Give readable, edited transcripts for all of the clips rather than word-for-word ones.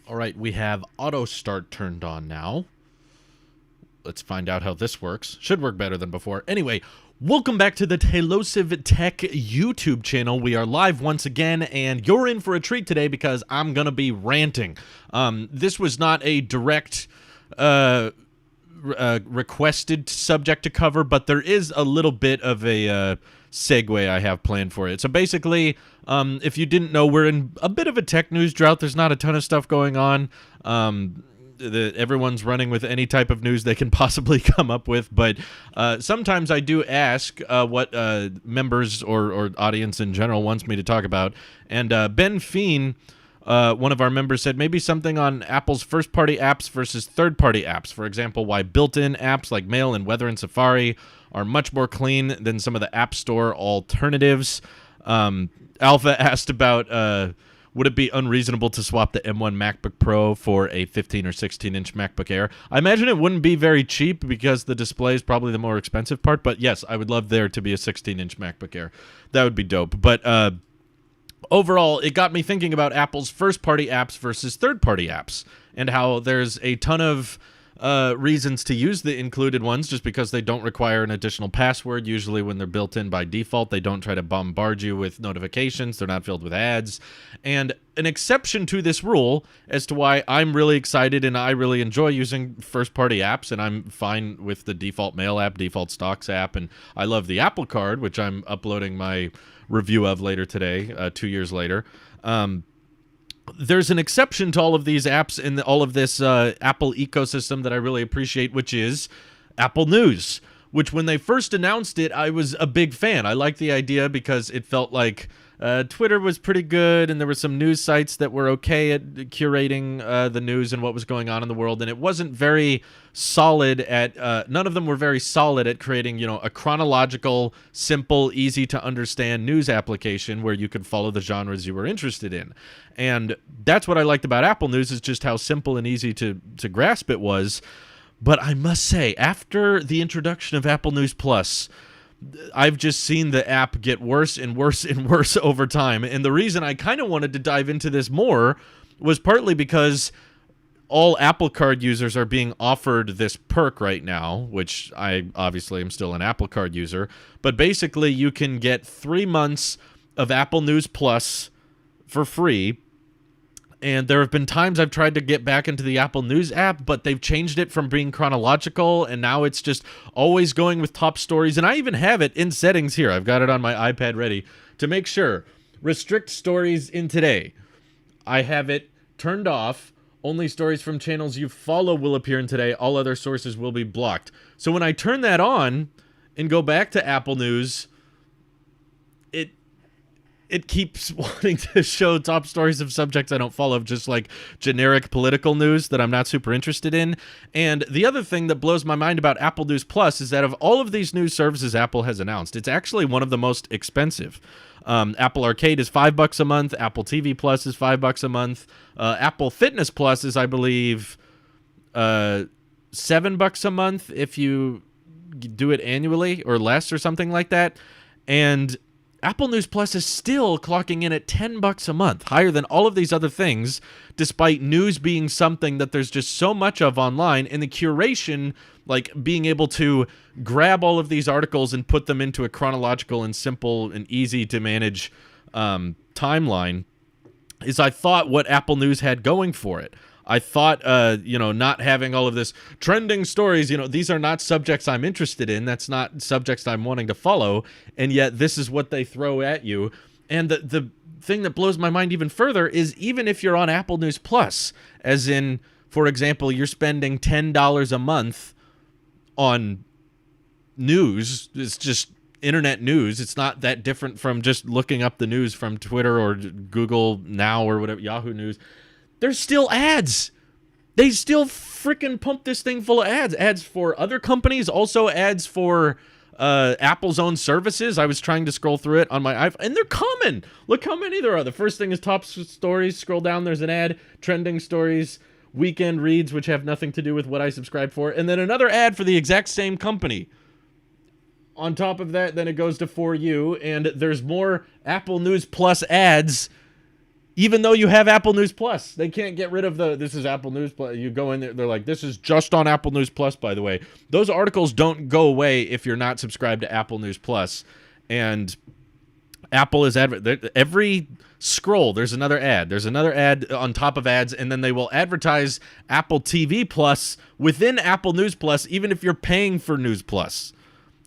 All right, we have auto start turned on now. Let's find out how this works. Should work better than before. Anyway, welcome back to the Tailosive Tech YouTube channel. We are live once again, and you're in for a treat today because I'm going to be ranting. This was not a direct requested subject to cover, but there is a little bit of a segue I have planned for it. So basically, if you didn't know, we're in a bit of a tech news drought. There's not a ton of stuff going on. Everyone's running with any type of news they can possibly come up with, but sometimes I do ask what members or audience in general wants me to talk about. And Ben Feen, one of our members, said maybe something on Apple's first-party apps versus third-party apps. For example, why built-in apps like Mail and Weather and Safari are much more clean than some of the App Store alternatives. Alpha asked about would it be unreasonable to swap the M1 MacBook Pro for a 15 or 16-inch MacBook Air? I imagine it wouldn't be very cheap because the display is probably the more expensive part, but yes, I would love there to be a 16-inch MacBook Air. That would be dope. But overall, it got me thinking about Apple's first-party apps versus third-party apps and how there's a ton of reasons to use the included ones just because they don't require an additional password. Usually when they're built in by default, they don't try to bombard you with notifications. They're not filled with ads. And an exception to this rule as to why I'm really excited and I really enjoy using first-party apps, and I'm fine with the default Mail app, default Stocks app, and I love the Apple Card, which I'm uploading my review of later today, 2 years later. There's an exception to all of these apps and all of this Apple ecosystem that I really appreciate, which is Apple News, which when they first announced it, I was a big fan. I liked the idea because it felt like Twitter was pretty good, and there were some news sites that were okay at curating the news and what was going on in the world, and it wasn't very solid at none of them were very solid at creating, a chronological, simple, easy to understand news application where you could follow the genres you were interested in. And that's what I liked about Apple News, is just how simple and easy to grasp it was. But I must say, after the introduction of Apple News Plus, I've just seen the app get worse and worse and worse over time. And the reason I kind of wanted to dive into this more was partly because all Apple Card users are being offered this perk right now, which I obviously am still an Apple Card user. But basically, you can get 3 months of Apple News Plus for free. And there have been times I've tried to get back into the Apple News app, but they've changed it from being chronological, and now it's just always going with top stories. And I even have it in settings here. I've got it on my iPad ready to make sure. Restrict stories in today. I have it turned off. Only stories from channels you follow will appear in today. All other sources will be blocked. So when I turn that on and go back to Apple News, it keeps wanting to show top stories of subjects I don't follow, just like generic political news that I'm not super interested in. And the other thing that blows my mind about Apple News Plus is that of all of these news services Apple has announced, it's actually one of the most expensive. Apple Arcade is $5 a month. Apple TV Plus is $5 a month. Apple Fitness Plus is, I believe, $7 a month if you do it annually or less or something like that. And Apple News Plus is still clocking in at $10 a month, higher than all of these other things, despite news being something that there's just so much of online, and the curation, like being able to grab all of these articles and put them into a chronological and simple and easy to manage timeline, is, I thought, what Apple News had going for it. I thought, not having all of this trending stories, these are not subjects I'm interested in. That's not subjects I'm wanting to follow. And yet this is what they throw at you. And the thing that blows my mind even further is, even if you're on Apple News Plus, as in, for example, you're spending $10 a month on news, it's just internet news. It's not that different from just looking up the news from Twitter or Google Now or whatever, Yahoo News. There's still ads. They still freaking pump this thing full of ads. Ads for other companies, also ads for Apple's own services. I was trying to scroll through it on my iPhone, and they're coming. Look how many there are. The first thing is top stories. Scroll down, there's an ad. Trending stories, weekend reads, which have nothing to do with what I subscribe for, and then another ad for the exact same company. On top of that, then it goes to For You, and there's more Apple News Plus ads even though you have Apple News Plus. They can't get rid of this is Apple News Plus. You go in there, they're like, this is just on Apple News Plus, by the way. Those articles don't go away if you're not subscribed to Apple News Plus. And Apple is every scroll, there's another ad. There's another ad on top of ads, and then they will advertise Apple TV Plus within Apple News Plus, even if you're paying for News Plus.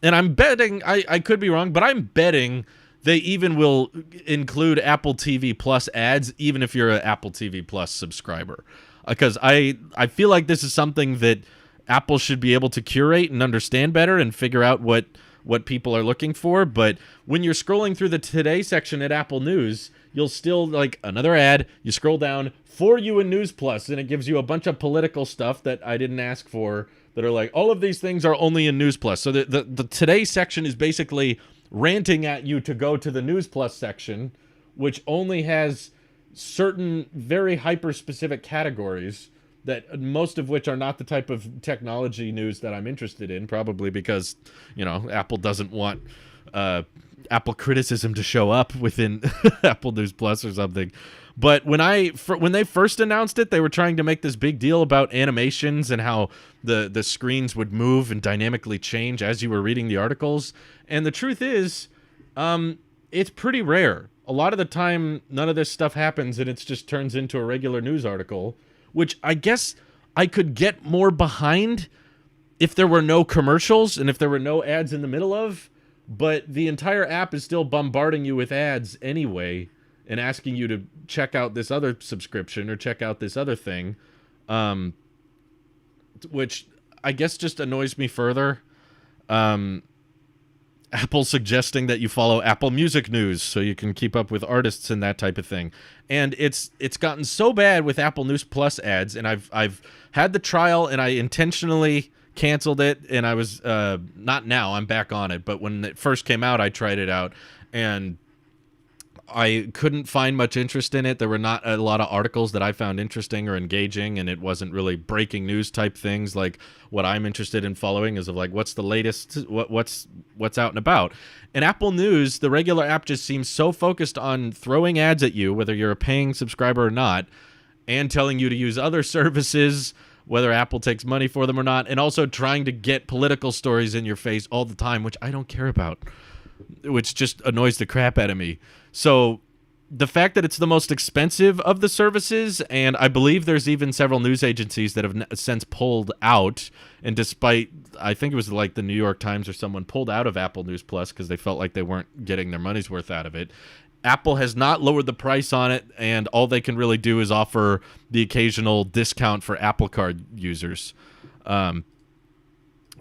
And I'm betting, I could be wrong, but I'm betting they even will include Apple TV Plus ads, even if you're an Apple TV Plus subscriber. Because I feel like this is something that Apple should be able to curate and understand better and figure out what people are looking for. But when you're scrolling through the Today section at Apple News, you'll still, like, another ad, you scroll down, For You in News Plus, and it gives you a bunch of political stuff that I didn't ask for that are like, all of these things are only in News Plus. So the Today section is basically ranting at you to go to the News Plus section, which only has certain very hyper-specific categories, that most of which are not the type of technology news that I'm interested in, probably because, Apple doesn't want Apple criticism to show up within Apple News Plus or something. But when they first announced it, they were trying to make this big deal about animations and how the screens would move and dynamically change as you were reading the articles. And the truth is, it's pretty rare. A lot of the time, none of this stuff happens, and it just turns into a regular news article, which I guess I could get more behind if there were no commercials and if there were no ads in the middle of. But the entire app is still bombarding you with ads anyway, and asking you to check out this other subscription or check out this other thing, which I guess just annoys me further. Apple suggesting that you follow Apple Music News so you can keep up with artists and that type of thing. And it's gotten so bad with Apple News Plus ads, and I've had the trial, and I intentionally canceled it, and I was not now, I'm back on it, but when it first came out, I tried it out, and I couldn't find much interest in it. There were not a lot of articles that I found interesting or engaging, and it wasn't really breaking news type things like what I'm interested in following is of like, what's the latest, what's out and about. And Apple News, the regular app, just seems so focused on throwing ads at you, whether you're a paying subscriber or not, and telling you to use other services, whether Apple takes money for them or not, and also trying to get political stories in your face all the time, which I don't care about, which just annoys the crap out of me. So the fact that it's the most expensive of the services, and I believe there's even several news agencies that have since pulled out, and despite, I think it was like the New York Times or someone pulled out of Apple News Plus because they felt like they weren't getting their money's worth out of it. Apple has not lowered the price on it, and all they can really do is offer the occasional discount for Apple Card users.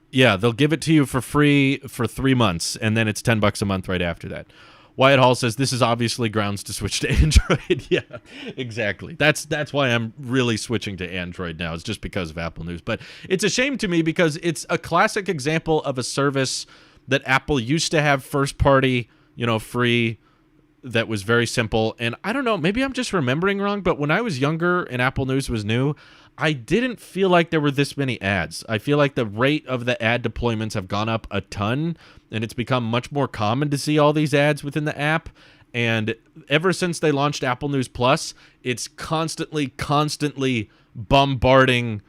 Yeah, they'll give it to you for free for 3 months, and then it's $10 a month right after that. Wyatt Hall says, this is obviously grounds to switch to Android. Yeah, exactly. That's why I'm really switching to Android now. It's just because of Apple News. But it's a shame to me because it's a classic example of a service that Apple used to have first-party, free, that was very simple. And I don't know, maybe I'm just remembering wrong, but when I was younger and Apple News was new, I didn't feel like there were this many ads. I feel like the rate of the ad deployments have gone up a ton, and it's become much more common to see all these ads within the app. And ever since they launched Apple News Plus, it's constantly bombarding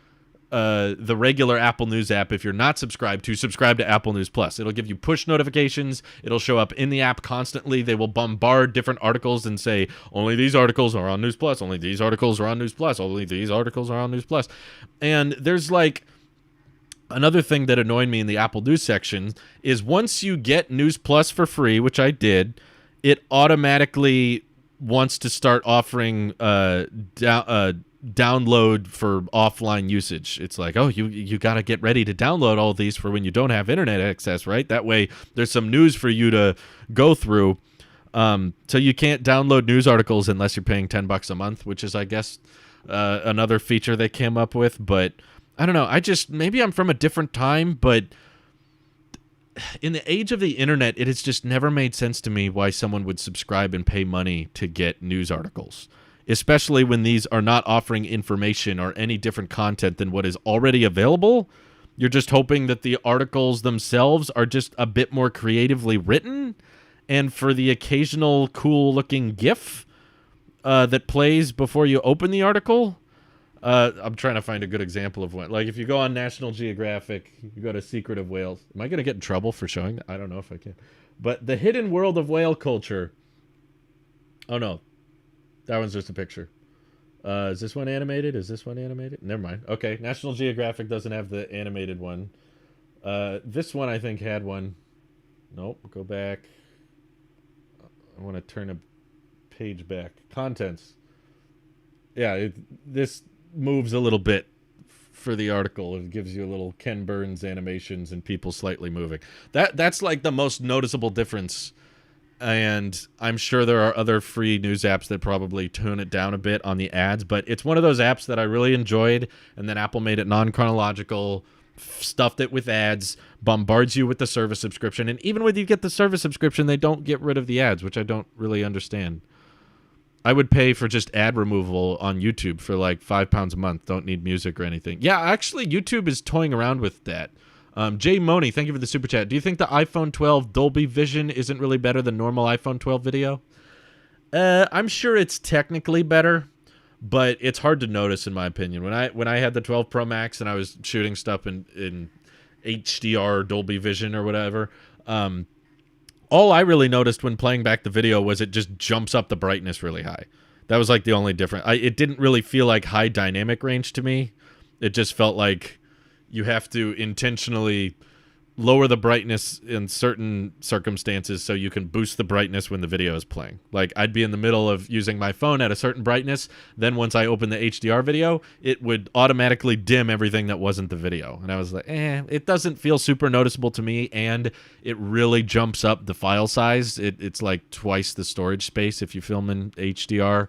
the regular Apple News app. If you're not subscribed to Apple News Plus, it'll give you push notifications. It'll show up in the app constantly. They will bombard different articles and say, only these articles are on News Plus. Only these articles are on News Plus. Only these articles are on News Plus. And there's like another thing that annoyed me in the Apple News section is once you get News Plus for free, which I did, it automatically wants to start offering download for offline usage. It's like, oh, you got to get ready to download all these for when you don't have internet access, right? That way there's some news for you to go through. So you can't download news articles unless you're paying $10 a month, which is, I guess, another feature they came up with. But I don't know. Maybe I'm from a different time, but in the age of the internet, it has just never made sense to me why someone would subscribe and pay money to get news articles, especially when these are not offering information or any different content than what is already available. You're just hoping that the articles themselves are just a bit more creatively written, and for the occasional cool-looking GIF, that plays before you open the article. I'm trying to find a good example of one. Like if you go on National Geographic, you go to Secret of Whales. Am I going to get in trouble for showing that? I don't know if I can. But the hidden world of whale culture. Oh, no. That one's just a picture. Is this one animated? Is this one animated? Never mind. Okay, National Geographic doesn't have the animated one. This one I think had one. Nope, go back. I want to turn a page back. Contents. Yeah, this moves a little bit for the article. It gives you a little Ken Burns animations and people slightly moving. That's like the most noticeable difference. And I'm sure there are other free news apps that probably tone it down a bit on the ads, but it's one of those apps that I really enjoyed, and then Apple made it non-chronological, stuffed it with ads, bombards you with the service subscription, and even when you get the service subscription, they don't get rid of the ads, which I don't really understand. I would pay for just ad removal on YouTube for like £5 a month. Don't need music or anything. Yeah, actually, YouTube is toying around with that. Jay Money, thank you for the super chat. Do you think the iPhone 12 Dolby Vision isn't really better than normal iPhone 12 video? I'm sure it's technically better, but it's hard to notice in my opinion. When I had the 12 Pro Max and I was shooting stuff in HDR Dolby Vision or whatever, all I really noticed when playing back the video was it just jumps up the brightness really high. That was like the only difference. It didn't really feel like high dynamic range to me. It just felt like you have to intentionally lower the brightness in certain circumstances so you can boost the brightness when the video is playing. Like I'd be in the middle of using my phone at a certain brightness, then once I open the HDR video, it would automatically dim everything that wasn't the video. And I was like, it doesn't feel super noticeable to me, and it really jumps up the file size. It's like twice the storage space if you film in HDR.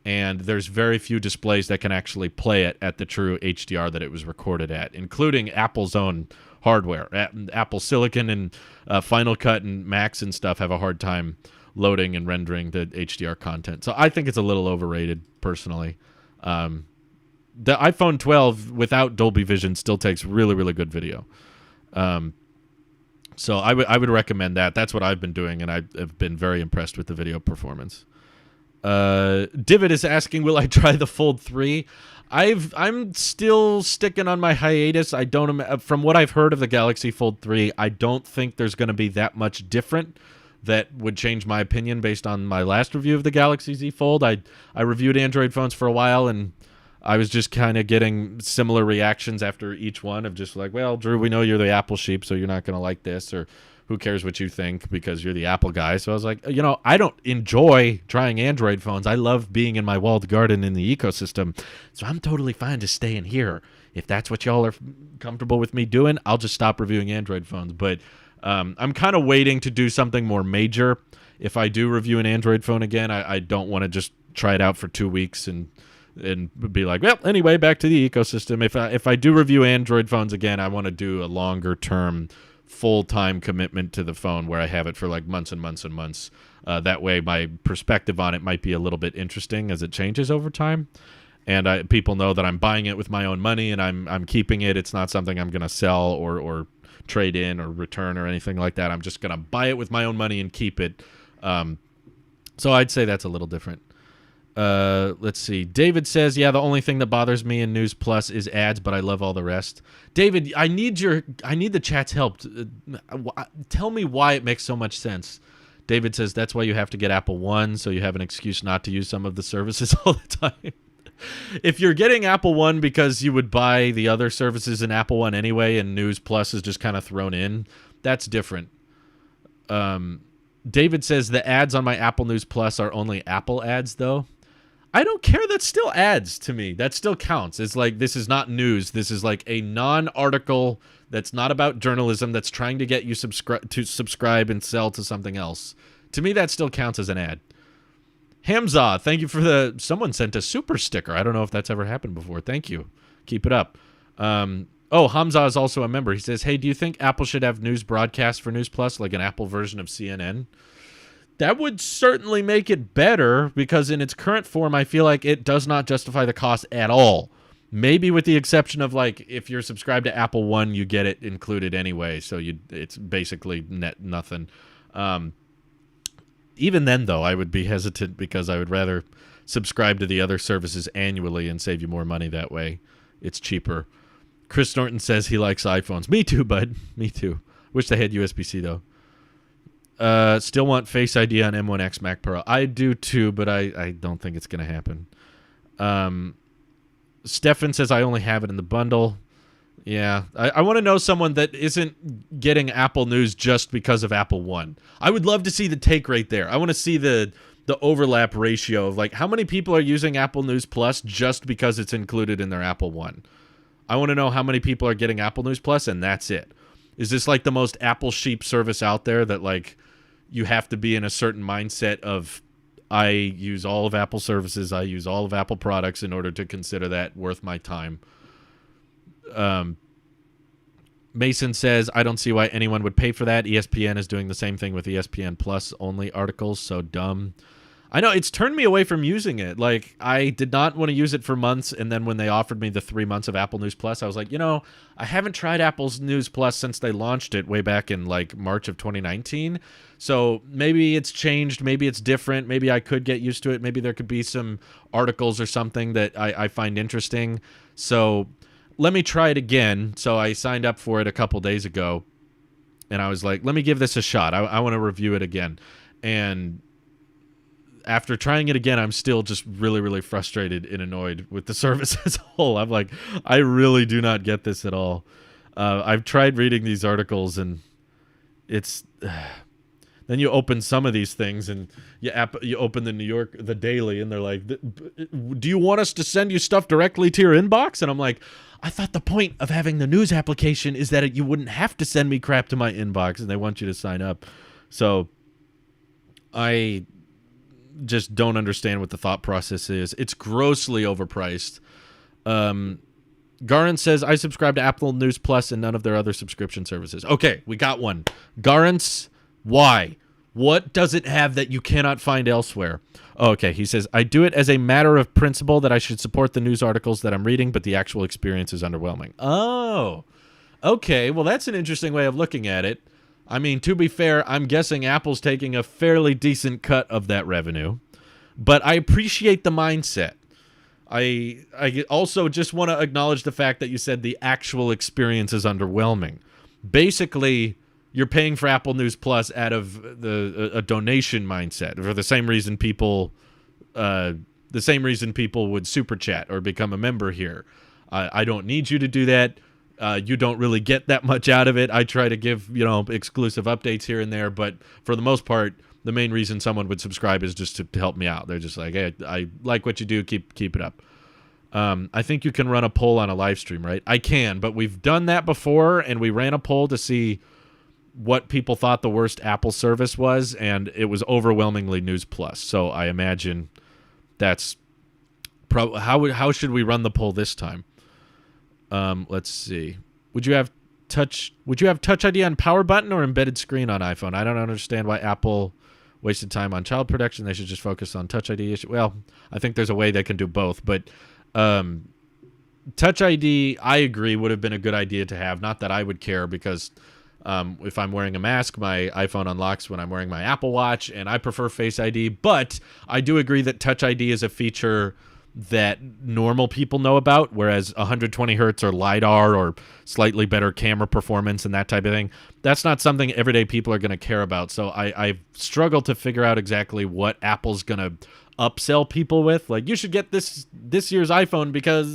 And there's very few displays that can actually play it at the true HDR that it was recorded at, including Apple's own hardware. Apple Silicon and Final Cut and Macs and stuff have a hard time loading and rendering the HDR content. So I think it's a little overrated, personally. The iPhone 12 without Dolby Vision still takes really, really good video. So I would recommend that. That's what I've been doing, and I have been very impressed with the video performance. Divid is asking, will I try the Fold 3? I'm still sticking on my hiatus. I don't, from what I've heard of the Galaxy Fold 3, I don't think there's going to be that much different that would change my opinion based on my last review of the Galaxy Z Fold. I reviewed Android phones for a while, and I was just kind of getting similar reactions after each one of just like, well, Drew, we know you're the Apple sheep, so you're not going to like this, or who cares what you think because you're the Apple guy. So I was like, I don't enjoy trying Android phones. I love being in my walled garden in the ecosystem. So I'm totally fine to stay in here. If that's what y'all are comfortable with me doing, I'll just stop reviewing Android phones. But I'm kind of waiting to do something more major. If I do review an Android phone again, I don't want to just try it out for 2 weeks and be like, well, anyway, back to the ecosystem. If I do review Android phones again, I want to do a longer term full-time commitment to the phone where I have it for like months and months and months. That way my perspective on it might be a little bit interesting as it changes over time. And people know that I'm buying it with my own money and I'm keeping it. It's not something I'm going to sell or trade in or return or anything like that. I'm just going to buy it with my own money and keep it. So I'd say that's a little different. Let's see. David says, yeah, the only thing that bothers me in News Plus is ads, but I love all the rest. David, I need the chat's help. Tell me why it makes so much sense. David says that's why you have to get Apple One, so you have an excuse not to use some of the services all the time. If you're getting Apple One because you would buy the other services in Apple One anyway, and News Plus is just kind of thrown in, that's different. David says the ads on my Apple News Plus are only Apple ads, though. I don't care. That's still ads to me. That still counts. It's like, this is not news. This is like a non-article that's not about journalism that's trying to get you to subscribe and sell to something else. To me, that still counts as an ad. Hamza, thank you for someone sent a super sticker. I don't know if that's ever happened before. Thank you. Keep it up. Hamza is also a member. He says, hey, do you think Apple should have news broadcasts for News Plus, like an Apple version of CNN? That would certainly make it better because in its current form, I feel like it does not justify the cost at all. Maybe with the exception of like if you're subscribed to Apple One, you get it included anyway. So it's basically net nothing. Even then, though, I would be hesitant because I would rather subscribe to the other services annually and save you more money that way. It's cheaper. Chris Norton says he likes iPhones. Me too, bud. Me too. Wish they had USB-C, though. Still want Face ID on M1X Mac Pro. I do, too, but I don't think it's going to happen. Stefan says I only have it in the bundle. Yeah. I want to know someone that isn't getting Apple News just because of Apple One. I would love to see the take rate there. I want to see the overlap ratio of, like, how many people are using Apple News Plus just because it's included in their Apple One. I want to know how many people are getting Apple News Plus, and that's it. Is this like the most Apple sheep service out there that, like, you have to be in a certain mindset of, I use all of Apple services, I use all of Apple products in order to consider that worth my time? Mason says, I don't see why anyone would pay for that. ESPN is doing the same thing with ESPN Plus only articles. So dumb. I know, it's turned me away from using it. Like, I did not want to use it for months, and then when they offered me the 3 months of Apple News Plus, I was like, I haven't tried Apple's News Plus since they launched it way back in, like, March of 2019. So maybe it's changed, maybe it's different, maybe I could get used to it, maybe there could be some articles or something that I find interesting. So let me try it again. So I signed up for it a couple days ago, and I was like, let me give this a shot. I want to review it again. And after trying it again, I'm still just really, really frustrated and annoyed with the service as a whole. I'm like, I really do not get this at all. I've tried reading these articles, and it's... Then you open some of these things, and you open the Daily, and they're like, do you want us to send you stuff directly to your inbox? And I'm like, I thought the point of having the news application is that you wouldn't have to send me crap to my inbox, and they want you to sign up. So I just don't understand what the thought process is. It's grossly overpriced. Garant says, I subscribe to Apple News Plus and none of their other subscription services. Okay, we got one. Garant's, why? What does it have that you cannot find elsewhere? Okay, he says, I do it as a matter of principle that I should support the news articles that I'm reading, but the actual experience is underwhelming. Oh, okay. Well, that's an interesting way of looking at it. I mean, to be fair, I'm guessing Apple's taking a fairly decent cut of that revenue, but I appreciate the mindset. I also just want to acknowledge the fact that you said the actual experience is underwhelming. Basically, you're paying for Apple News Plus out of a donation mindset for the same reason people would super chat or become a member here. I don't need you to do that. You don't really get that much out of it. I try to give, exclusive updates here and there, but for the most part, the main reason someone would subscribe is just to help me out. They're just like, hey, I like what you do. Keep it up. I think you can run a poll on a live stream, right? I can, but we've done that before, and we ran a poll to see what people thought the worst Apple service was, and it was overwhelmingly News Plus. So I imagine that's probably how should we run the poll this time? Let's see. Would you have Touch ID on power button or embedded screen on iPhone? I don't understand why Apple wasted time on child protection. They should just focus on Touch ID issue. Well, I think there's a way they can do both, but Touch ID, I agree, would have been a good idea to have. Not that I would care, because if I'm wearing a mask, my iPhone unlocks when I'm wearing my Apple Watch, and I prefer Face ID. But I do agree that Touch ID is a feature that normal people know about, whereas 120 hertz or LiDAR or slightly better camera performance and that type of thing, that's not something everyday people are going to care about. So I've struggled to figure out exactly what Apple's going to upsell people with. Like, you should get this year's iPhone because,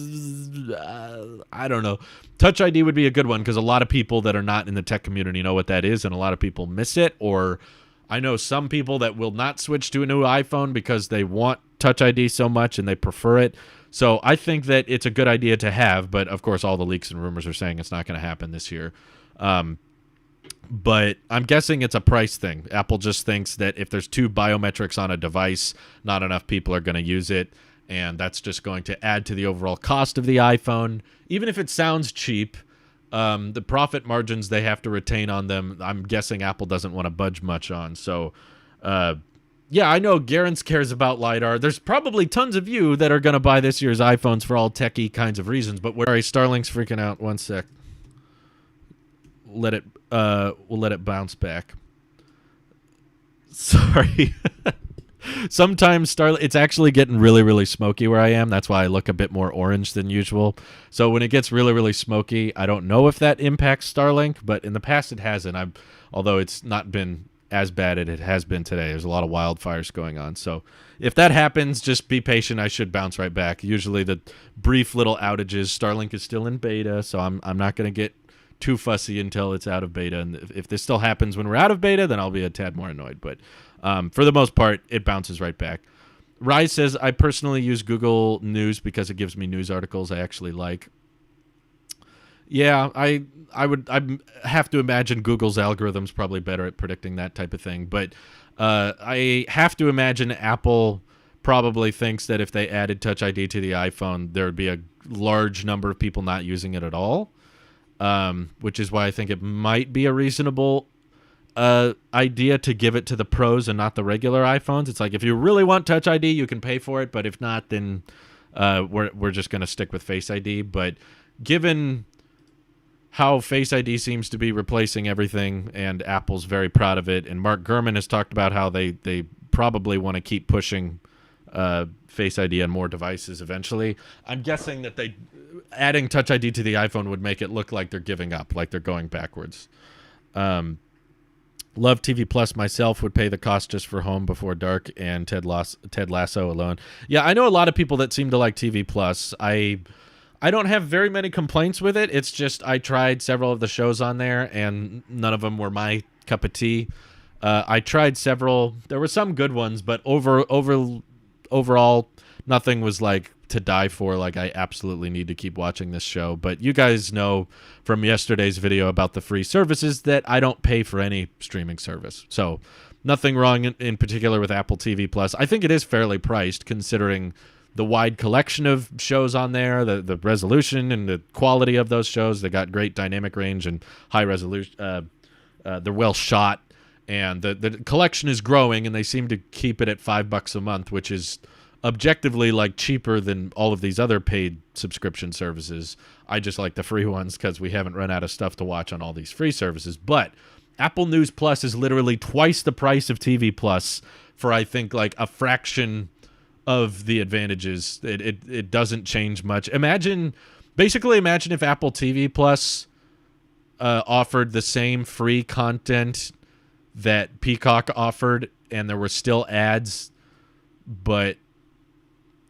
I don't know. Touch ID would be a good one, because a lot of people that are not in the tech community know what that is, and a lot of people miss it. Or I know some people that will not switch to a new iPhone because they want Touch ID so much and they prefer it. So I think that it's a good idea to have, but of course all the leaks and rumors are saying it's not going to happen this year. But I'm guessing it's a price thing. Apple just thinks that if there's two biometrics on a device, not enough people are going to use it, and that's just going to add to the overall cost of the iPhone. Even if it sounds cheap, the profit margins they have to retain on them, I'm guessing Apple doesn't want to budge much on. So, yeah, I know Garance cares about LiDAR. There's probably tons of you that are going to buy this year's iPhones for all techie kinds of reasons. But sorry, Starlink's freaking out. One sec. We'll let it bounce back. Sorry. Sometimes Starlink, it's actually getting really, really smoky where I am. That's why I look a bit more orange than usual. So when it gets really, really smoky, I don't know if that impacts Starlink, but in the past it hasn't. Although it's not been as bad as it has been today. There's a lot of wildfires going on. So if that happens, just be patient. I should bounce right back. Usually the brief little outages, Starlink is still in beta, so I'm not going to get too fussy until it's out of beta. And if this still happens when we're out of beta, then I'll be a tad more annoyed. But for the most part, it bounces right back. Rise says, I personally use Google News because it gives me news articles I actually like. Yeah, I have to imagine Google's algorithm's probably better at predicting that type of thing. But I have to imagine Apple probably thinks that if they added Touch ID to the iPhone, there would be a large number of people not using it at all, which is why I think it might be a reasonable idea to give it to the pros and not the regular iPhones. It's like, if you really want Touch ID, you can pay for it, but if not, then we're just going to stick with Face ID. But given how Face ID seems to be replacing everything, and Apple's very proud of it, and Mark Gurman has talked about how they probably want to keep pushing Face ID on more devices eventually. I'm guessing that adding Touch ID to the iPhone would make it look like they're giving up, like they're going backwards. Love TV Plus myself, would pay the cost just for Home Before Dark and Ted Lasso alone. Yeah, I know a lot of people that seem to like TV Plus. I don't have very many complaints with it. It's just I tried several of the shows on there, and none of them were my cup of tea. I tried several. There were some good ones, but overall, nothing was like to die for. Like, I absolutely need to keep watching this show. But you guys know from yesterday's video about the free services that I don't pay for any streaming service. So nothing wrong in particular with Apple TV Plus. I think it is fairly priced considering the wide collection of shows on there, the resolution and the quality of those shows. They got great dynamic range and high resolution. They're well shot, and the collection is growing, and they seem to keep it at $5 a month, which is objectively like cheaper than all of these other paid subscription services. I just like the free ones because we haven't run out of stuff to watch on all these free services. But Apple News Plus is literally twice the price of TV Plus for, I think, like a fraction of the advantages. It doesn't change much. Imagine if Apple TV Plus offered the same free content that Peacock offered, and there were still ads, but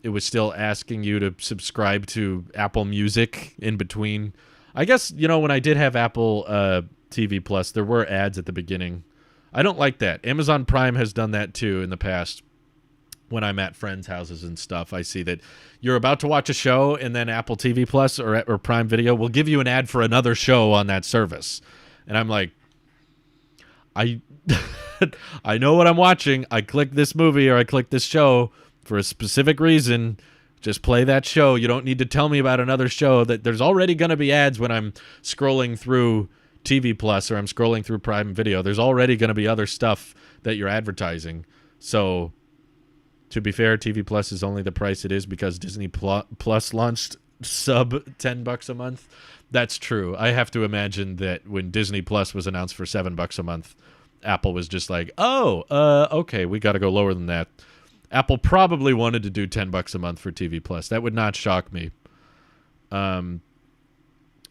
it was still asking you to subscribe to Apple Music in between. I guess, when I did have Apple TV Plus, there were ads at the beginning. I don't like that. Amazon Prime has done that too in the past. When I'm at friends' houses and stuff, I see that you're about to watch a show, and then Apple TV Plus or Prime Video will give you an ad for another show on that service. And I'm like, I know what I'm watching. I click this movie or I click this show for a specific reason. Just play that show. You don't need to tell me about another show. That there's already going to be ads when I'm scrolling through TV Plus or I'm scrolling through Prime Video. There's already going to be other stuff that you're advertising. So, to be fair, TV Plus is only the price it is because Disney Plus launched sub $10 a month. That's true. I have to imagine that when Disney Plus was announced for $7 a month, Apple was just like, okay, we got to go lower than that. Apple probably wanted to do $10 a month for TV Plus. That would not shock me. I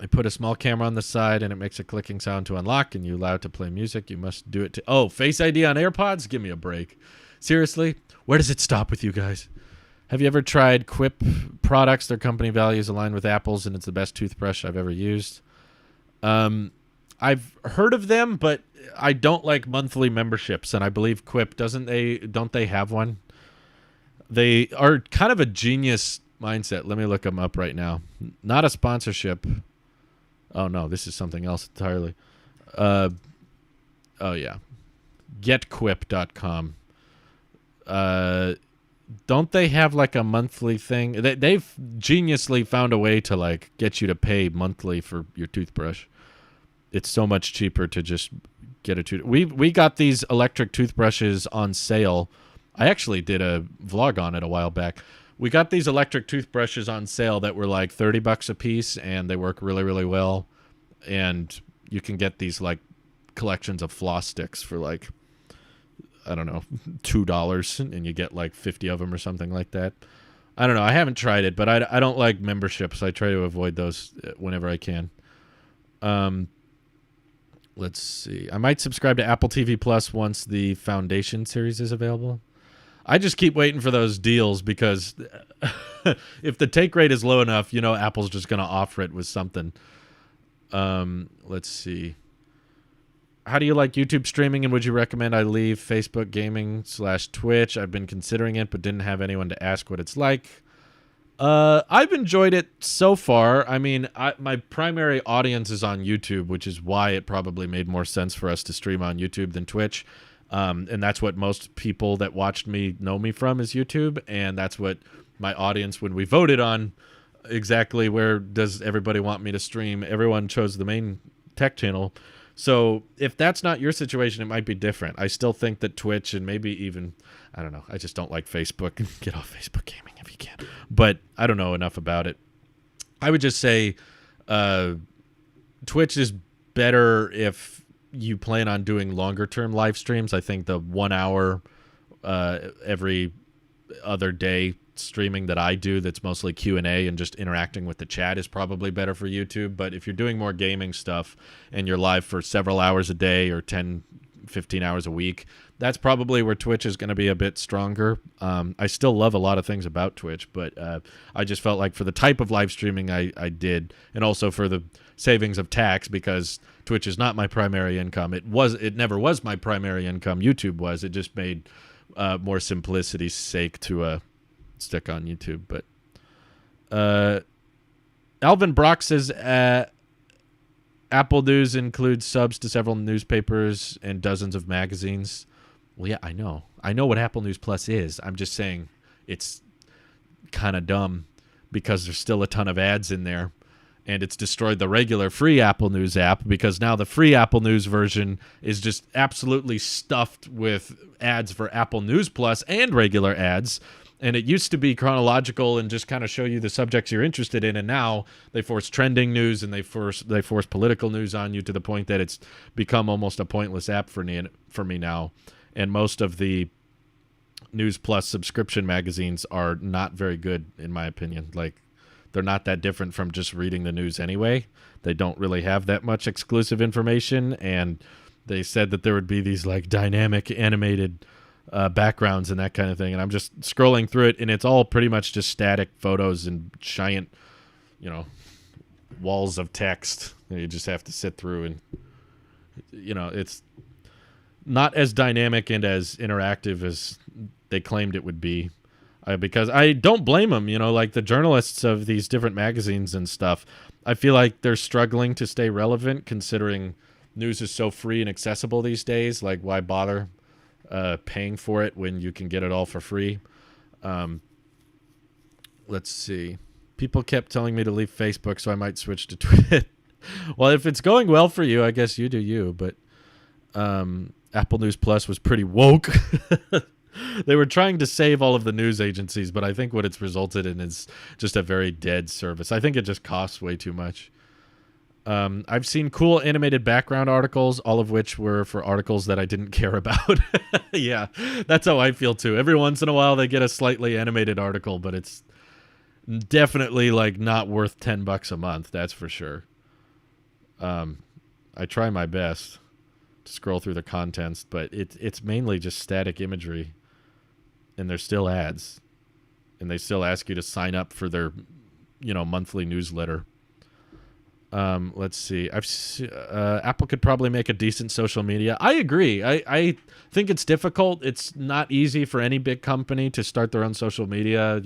put a small camera on the side, and it makes a clicking sound to unlock, and you allow it to play music. You must do it to... Face ID on AirPods? Give me a break. Seriously? Where does it stop with you guys? Have you ever tried Quip products? Their company values align with Apple's, and it's the best toothbrush I've ever used. I've heard of them, but I don't like monthly memberships, and I believe Quip don't they have one? They are kind of a genius mindset. Let me look them up right now. Not a sponsorship. Oh no, this is something else entirely. Oh yeah. Getquip.com. Don't they have like a monthly thing? They've geniusly found a way to like get you to pay monthly for your toothbrush. It's so much cheaper to just get a tooth. We got these electric toothbrushes on sale. I actually did a vlog on it a while back. We got these electric toothbrushes on sale that were like $30 a piece, and they work really, really well. And you can get these like collections of floss sticks for like I don't know, $2 and you get like 50 of them or something like that. I don't know. I haven't tried it, but I don't like memberships. I try to avoid those whenever I can. Let's see. I might subscribe to Apple TV Plus once the Foundation series is available. I just keep waiting for those deals because if the take rate is low enough, Apple's just going to offer it with something. Let's see. How do you like YouTube streaming, and would you recommend I leave Facebook gaming / Twitch? I've been considering it, but didn't have anyone to ask what it's like. I've enjoyed it so far. I mean, my primary audience is on YouTube, which is why it probably made more sense for us to stream on YouTube than Twitch. And that's what most people that watched me know me from is YouTube. And that's what my audience, when we voted on exactly where does everybody want me to stream, everyone chose the main tech channel. So if that's not your situation, it might be different. I still think that Twitch and maybe even, I don't know, I just don't like Facebook. Get off Facebook gaming if you can. But I don't know enough about it. I would just say Twitch is better if you plan on doing longer term live streams. I think the 1 hour every other day streaming that I do that's mostly Q&A and just interacting with the chat is probably better for YouTube. But if you're doing more gaming stuff and you're live for several hours a day or 10, 15 hours a week, that's probably where Twitch is going to be a bit stronger. I still love a lot of things about Twitch, but I just felt like for the type of live streaming I did, and also for the savings of tax, because Twitch is not my primary income. It never was my primary income. YouTube was. It just made more simplicity's sake to stick on YouTube. But Alvin Brock says Apple News includes subs to several newspapers and dozens of magazines. Well, yeah, I know what Apple News Plus is. I'm just saying it's kind of dumb because there's still a ton of ads in there, and it's destroyed the regular free Apple News app, because now the free Apple News version is just absolutely stuffed with ads for Apple News Plus and regular ads. And it used to be chronological and just kind of show you the subjects you're interested in, and now they force trending news and they force political news on you to the point that it's become almost a pointless app for me now. And most of the News Plus subscription magazines are not very good, in my opinion. Like, they're not that different from just reading the news anyway. They don't really have that much exclusive information, and they said that there would be these like dynamic animated backgrounds and that kind of thing, and I'm just scrolling through it, and it's all pretty much just static photos and giant, walls of text that you just have to sit through, and it's not as dynamic and as interactive as they claimed it would be, because I don't blame them. Like the journalists of these different magazines and stuff, I feel like they're struggling to stay relevant considering news is so free and accessible these days. Like, why bother paying for it when you can get it all for free? Let's see. People kept telling me to leave Facebook, so I might switch to Twitter. Well, if it's going well for you, I guess you do you. But Apple News Plus was pretty woke. They were trying to save all of the news agencies, but I think what it's resulted in is just a very dead service. I think it just costs way too much. I've seen cool animated background articles, all of which were for articles that I didn't care about. Yeah, that's how I feel too. Every once in a while they get a slightly animated article, but it's definitely like not worth $10 a month. That's for sure. I try my best to scroll through the contents, but it's mainly just static imagery, and there's still ads, and they still ask you to sign up for their, monthly newsletter. Let's see. Apple could probably make a decent social media. I agree. I think it's difficult. It's not easy for any big company to start their own social media.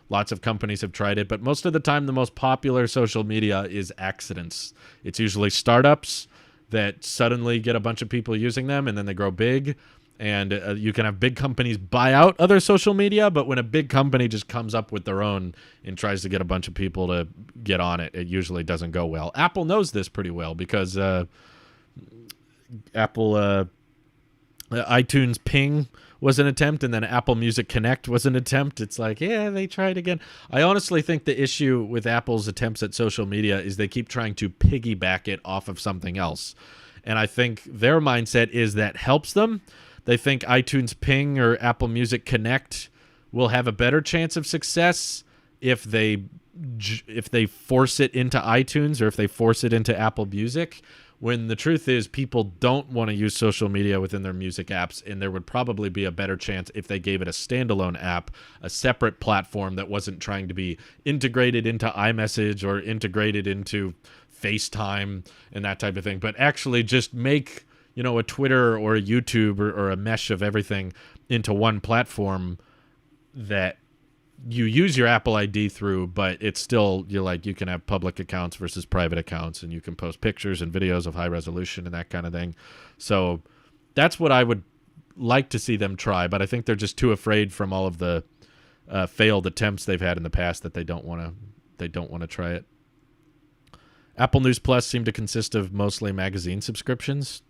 Lots of companies have tried it, but most of the time the most popular social media is accidents. It's usually startups that suddenly get a bunch of people using them, and then they grow big. And you can have big companies buy out other social media, but when a big company just comes up with their own and tries to get a bunch of people to get on it, it usually doesn't go well. Apple knows this pretty well because Apple iTunes Ping was an attempt, and then Apple Music Connect was an attempt. It's like, yeah, they tried again. I honestly think the issue with Apple's attempts at social media is they keep trying to piggyback it off of something else. And I think their mindset is that helps them. they think iTunes Ping or Apple Music Connect will have a better chance of success if they force it into iTunes or if they force it into Apple Music, when the truth is people don't want to use social media within their music apps, and there would probably be a better chance if they gave it a standalone app, a separate platform that wasn't trying to be integrated into iMessage or integrated into FaceTime and that type of thing, but actually just make, a Twitter or a YouTube or a mesh of everything into one platform that you use your Apple ID through, but it's still, you can have public accounts versus private accounts, and you can post pictures and videos of high resolution and that kind of thing. So that's what I would like to see them try, but I think they're just too afraid from all of the failed attempts they've had in the past that they don't want to try it. Apple News Plus seemed to consist of mostly magazine subscriptions.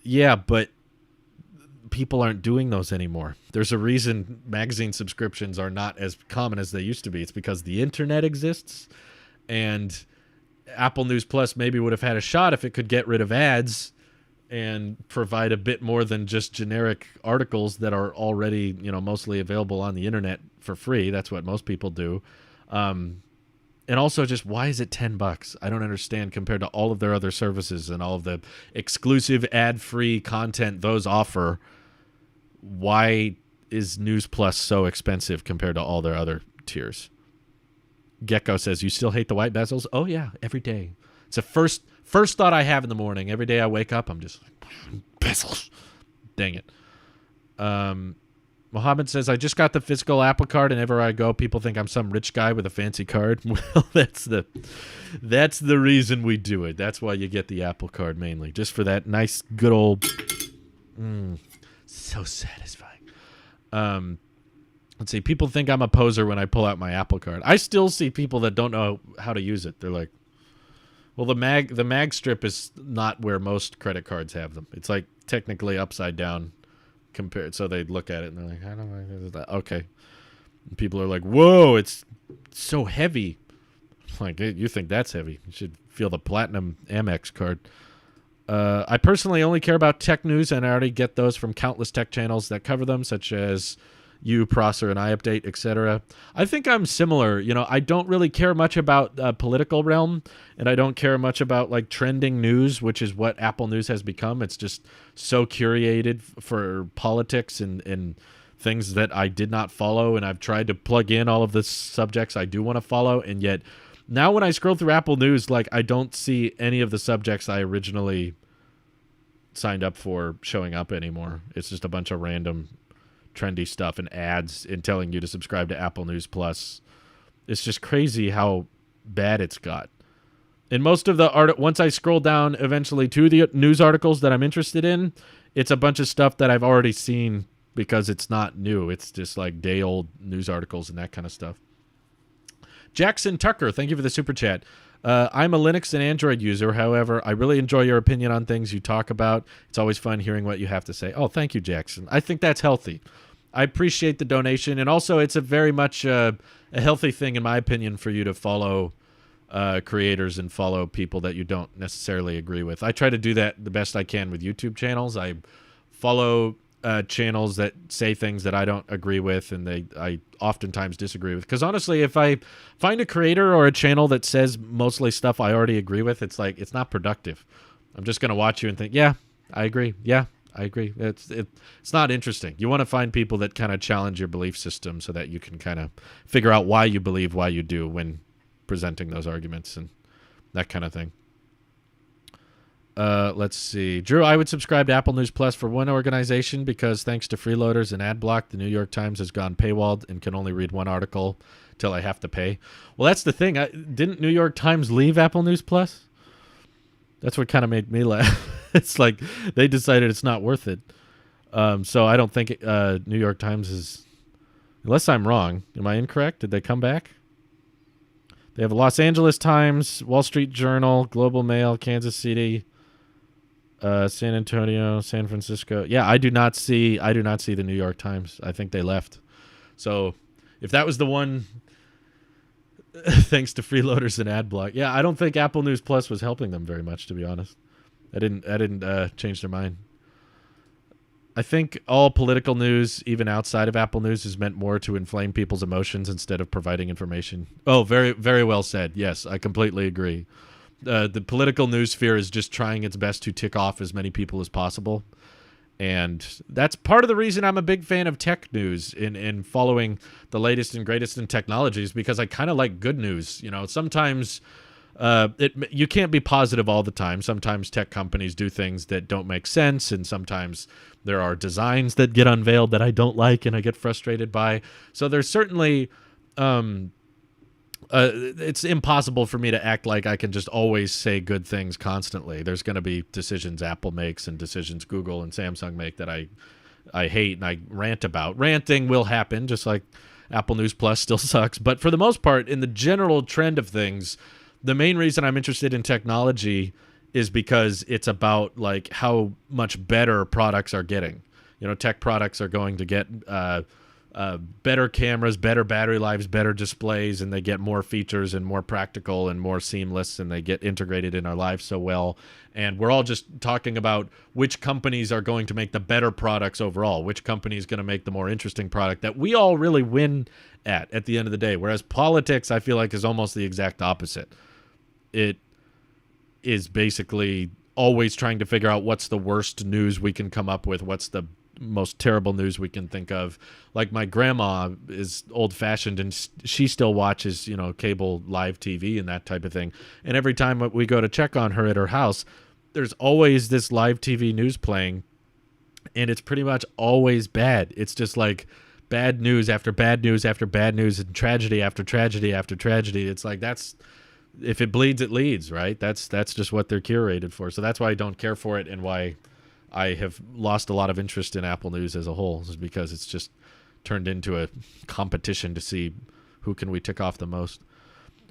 Yeah, but people aren't doing those anymore. There's a reason magazine subscriptions are not as common as they used to be. It's because the internet exists, and Apple News Plus maybe would have had a shot if it could get rid of ads and provide a bit more than just generic articles that are already, mostly available on the internet for free. That's what most people do. And also, just why is it $10? I don't understand compared to all of their other services and all of the exclusive ad-free content those offer. Why is News Plus so expensive compared to all their other tiers? Gecko says, you still hate the white bezels? Oh, yeah, every day. It's the first thought I have in the morning. Every day I wake up, I'm just like, bezels. Dang it. Mohammed says, I just got the physical Apple card, and everywhere I go, people think I'm some rich guy with a fancy card. Well, that's the reason we do it. That's why you get the Apple card mainly, just for that nice, good old, so satisfying. Let's see. People think I'm a poser when I pull out my Apple card. I still see people that don't know how to use it. They're like, well, the mag strip is not where most credit cards have them. It's like technically upside down. Compared, so they look at it and they're like, I don't know, okay. And people are like, whoa, it's so heavy. Like, you think that's heavy? You should feel the platinum Amex card. I personally only care about tech news, and I already get those from countless tech channels that cover them, such as You, Prosser, and iUpdate, etc. I think I'm similar. I don't really care much about political realm, and I don't care much about like trending news, which is what Apple News has become. It's just so curated for politics and things that I did not follow, and I've tried to plug in all of the subjects I do want to follow, and yet now when I scroll through Apple News, like I don't see any of the subjects I originally signed up for showing up anymore. It's just a bunch of random trendy stuff and ads and telling you to subscribe to Apple News Plus. It's just crazy how bad it's got. And most of the once I scroll down eventually to the news articles that I'm interested in, it's a bunch of stuff that I've already seen because it's not new. It's just like day-old news articles and that kind of stuff. Jackson Tucker, thank you for the super chat. I'm a Linux and Android user. However, I really enjoy your opinion on things you talk about. It's always fun hearing what you have to say. Oh, thank you, Jackson. I think that's healthy. I appreciate the donation. And also, it's a very much a healthy thing, in my opinion, for you to follow creators and follow people that you don't necessarily agree with. I try to do that the best I can with YouTube channels. I follow channels that say things that I don't agree with and I oftentimes disagree with. Because honestly, if I find a creator or a channel that says mostly stuff I already agree with, it's like, it's not productive. I'm just going to watch you and think, yeah, I agree. Yeah, I agree. It's not interesting. You want to find people that kind of challenge your belief system so that you can kind of figure out why you believe why you do when presenting those arguments and that kind of thing. Let's see. Drew, I would subscribe to Apple News Plus for one organization because thanks to freeloaders and ad block, the New York Times has gone paywalled and can only read one article till I have to pay. Well, that's the thing. Didn't New York Times leave Apple News Plus? That's what kind of made me laugh. It's like they decided it's not worth it. So I don't think New York Times is, unless I'm wrong. Am I incorrect? Did they come back? They have Los Angeles Times, Wall Street Journal, Global Mail, Kansas City, San Antonio, San Francisco. Yeah, I do not see the New York Times. I think they left. So if that was the one, thanks to freeloaders and ad block. Yeah, I don't think Apple News Plus was helping them very much, to be honest. I didn't change their mind. I think all political news, even outside of Apple News, is meant more to inflame people's emotions instead of providing information. Oh, very, very well said. Yes, I completely agree. The political news sphere is just trying its best to tick off as many people as possible. And that's part of the reason I'm a big fan of tech news in following the latest and greatest in technologies, because I kind of like good news. Sometimes you can't be positive all the time. Sometimes tech companies do things that don't make sense, and sometimes there are designs that get unveiled that I don't like and I get frustrated by. So there's certainly it's impossible for me to act like I can just always say good things constantly. There's going to be decisions Apple makes and decisions Google and Samsung make that I hate and I rant about. Ranting will happen, just like Apple News Plus still sucks. But for the most part, in the general trend of things, the main reason I'm interested in technology is because it's about like how much better products are getting. Tech products are going to get better cameras, better battery lives, better displays, and they get more features and more practical and more seamless, and they get integrated in our lives so well. And we're all just talking about which companies are going to make the better products overall, which company is going to make the more interesting product that we all really win at the end of the day. Whereas politics, I feel like, is almost the exact opposite. It is basically always trying to figure out what's the worst news we can come up with, what's the most terrible news we can think of. Like my grandma is old-fashioned, and she still watches, cable live TV and that type of thing. And every time we go to check on her at her house, there's always this live TV news playing, and it's pretty much always bad. It's just like bad news after bad news after bad news, and tragedy after tragedy after tragedy. It's like if it bleeds, it leads, right? That's just what they're curated for. So that's why I don't care for it, and why I have lost a lot of interest in Apple News as a whole, is because it's just turned into a competition to see who can we tick off the most.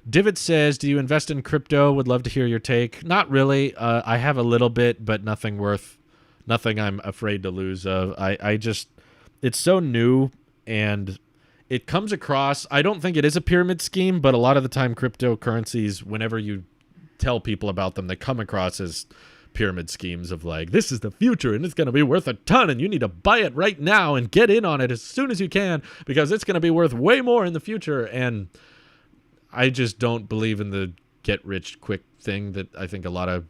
Divot says, do you invest in crypto? Would love to hear your take. Not really. I have a little bit, but nothing I'm afraid to lose of. It's so new, and it comes across, I don't think it is a pyramid scheme, but a lot of the time cryptocurrencies, whenever you tell people about them, they come across as pyramid schemes of like, this is the future and it's going to be worth a ton and you need to buy it right now and get in on it as soon as you can because it's going to be worth way more in the future. And I just don't believe in the get rich quick thing that I think a lot of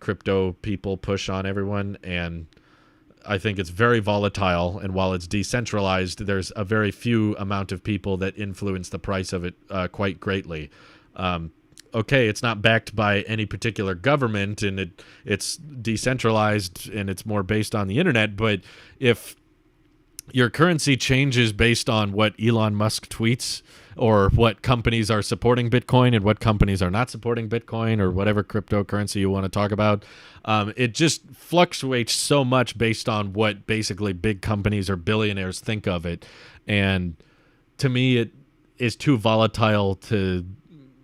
crypto people push on everyone. And I think it's very volatile, and while it's decentralized, there's a very few amount of people that influence the price of it quite greatly. Okay, it's not backed by any particular government, and it's decentralized, and it's more based on the internet, but if your currency changes based on what Elon Musk tweets, or what companies are supporting Bitcoin and what companies are not supporting Bitcoin, or whatever cryptocurrency you want to talk about, it just fluctuates so much based on what basically big companies or billionaires think of it. And to me, it is too volatile to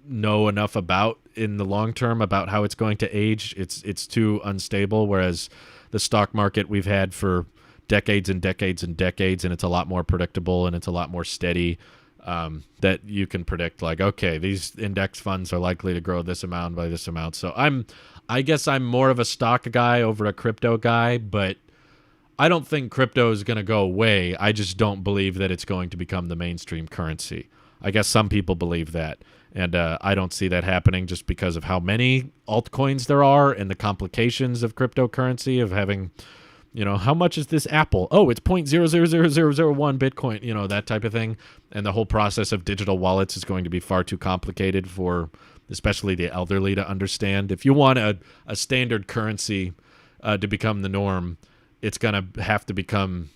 know enough about in the long term about how it's going to age. It's too unstable, whereas the stock market we've had for decades and decades and decades, and it's a lot more predictable and it's a lot more steady, that you can predict, like, okay, these index funds are likely to grow this amount by this amount. So I guess I'm more of a stock guy over a crypto guy, but I don't think crypto is going to go away. I just don't believe that it's going to become the mainstream currency. I guess some people believe that, and I don't see that happening just because of how many altcoins there are and the complications of cryptocurrency, of having, how much is this Apple? Oh, it's 0.000001 Bitcoin, that type of thing. And the whole process of digital wallets is going to be far too complicated for especially the elderly to understand. If you want a standard currency to become the norm, it's going to have to become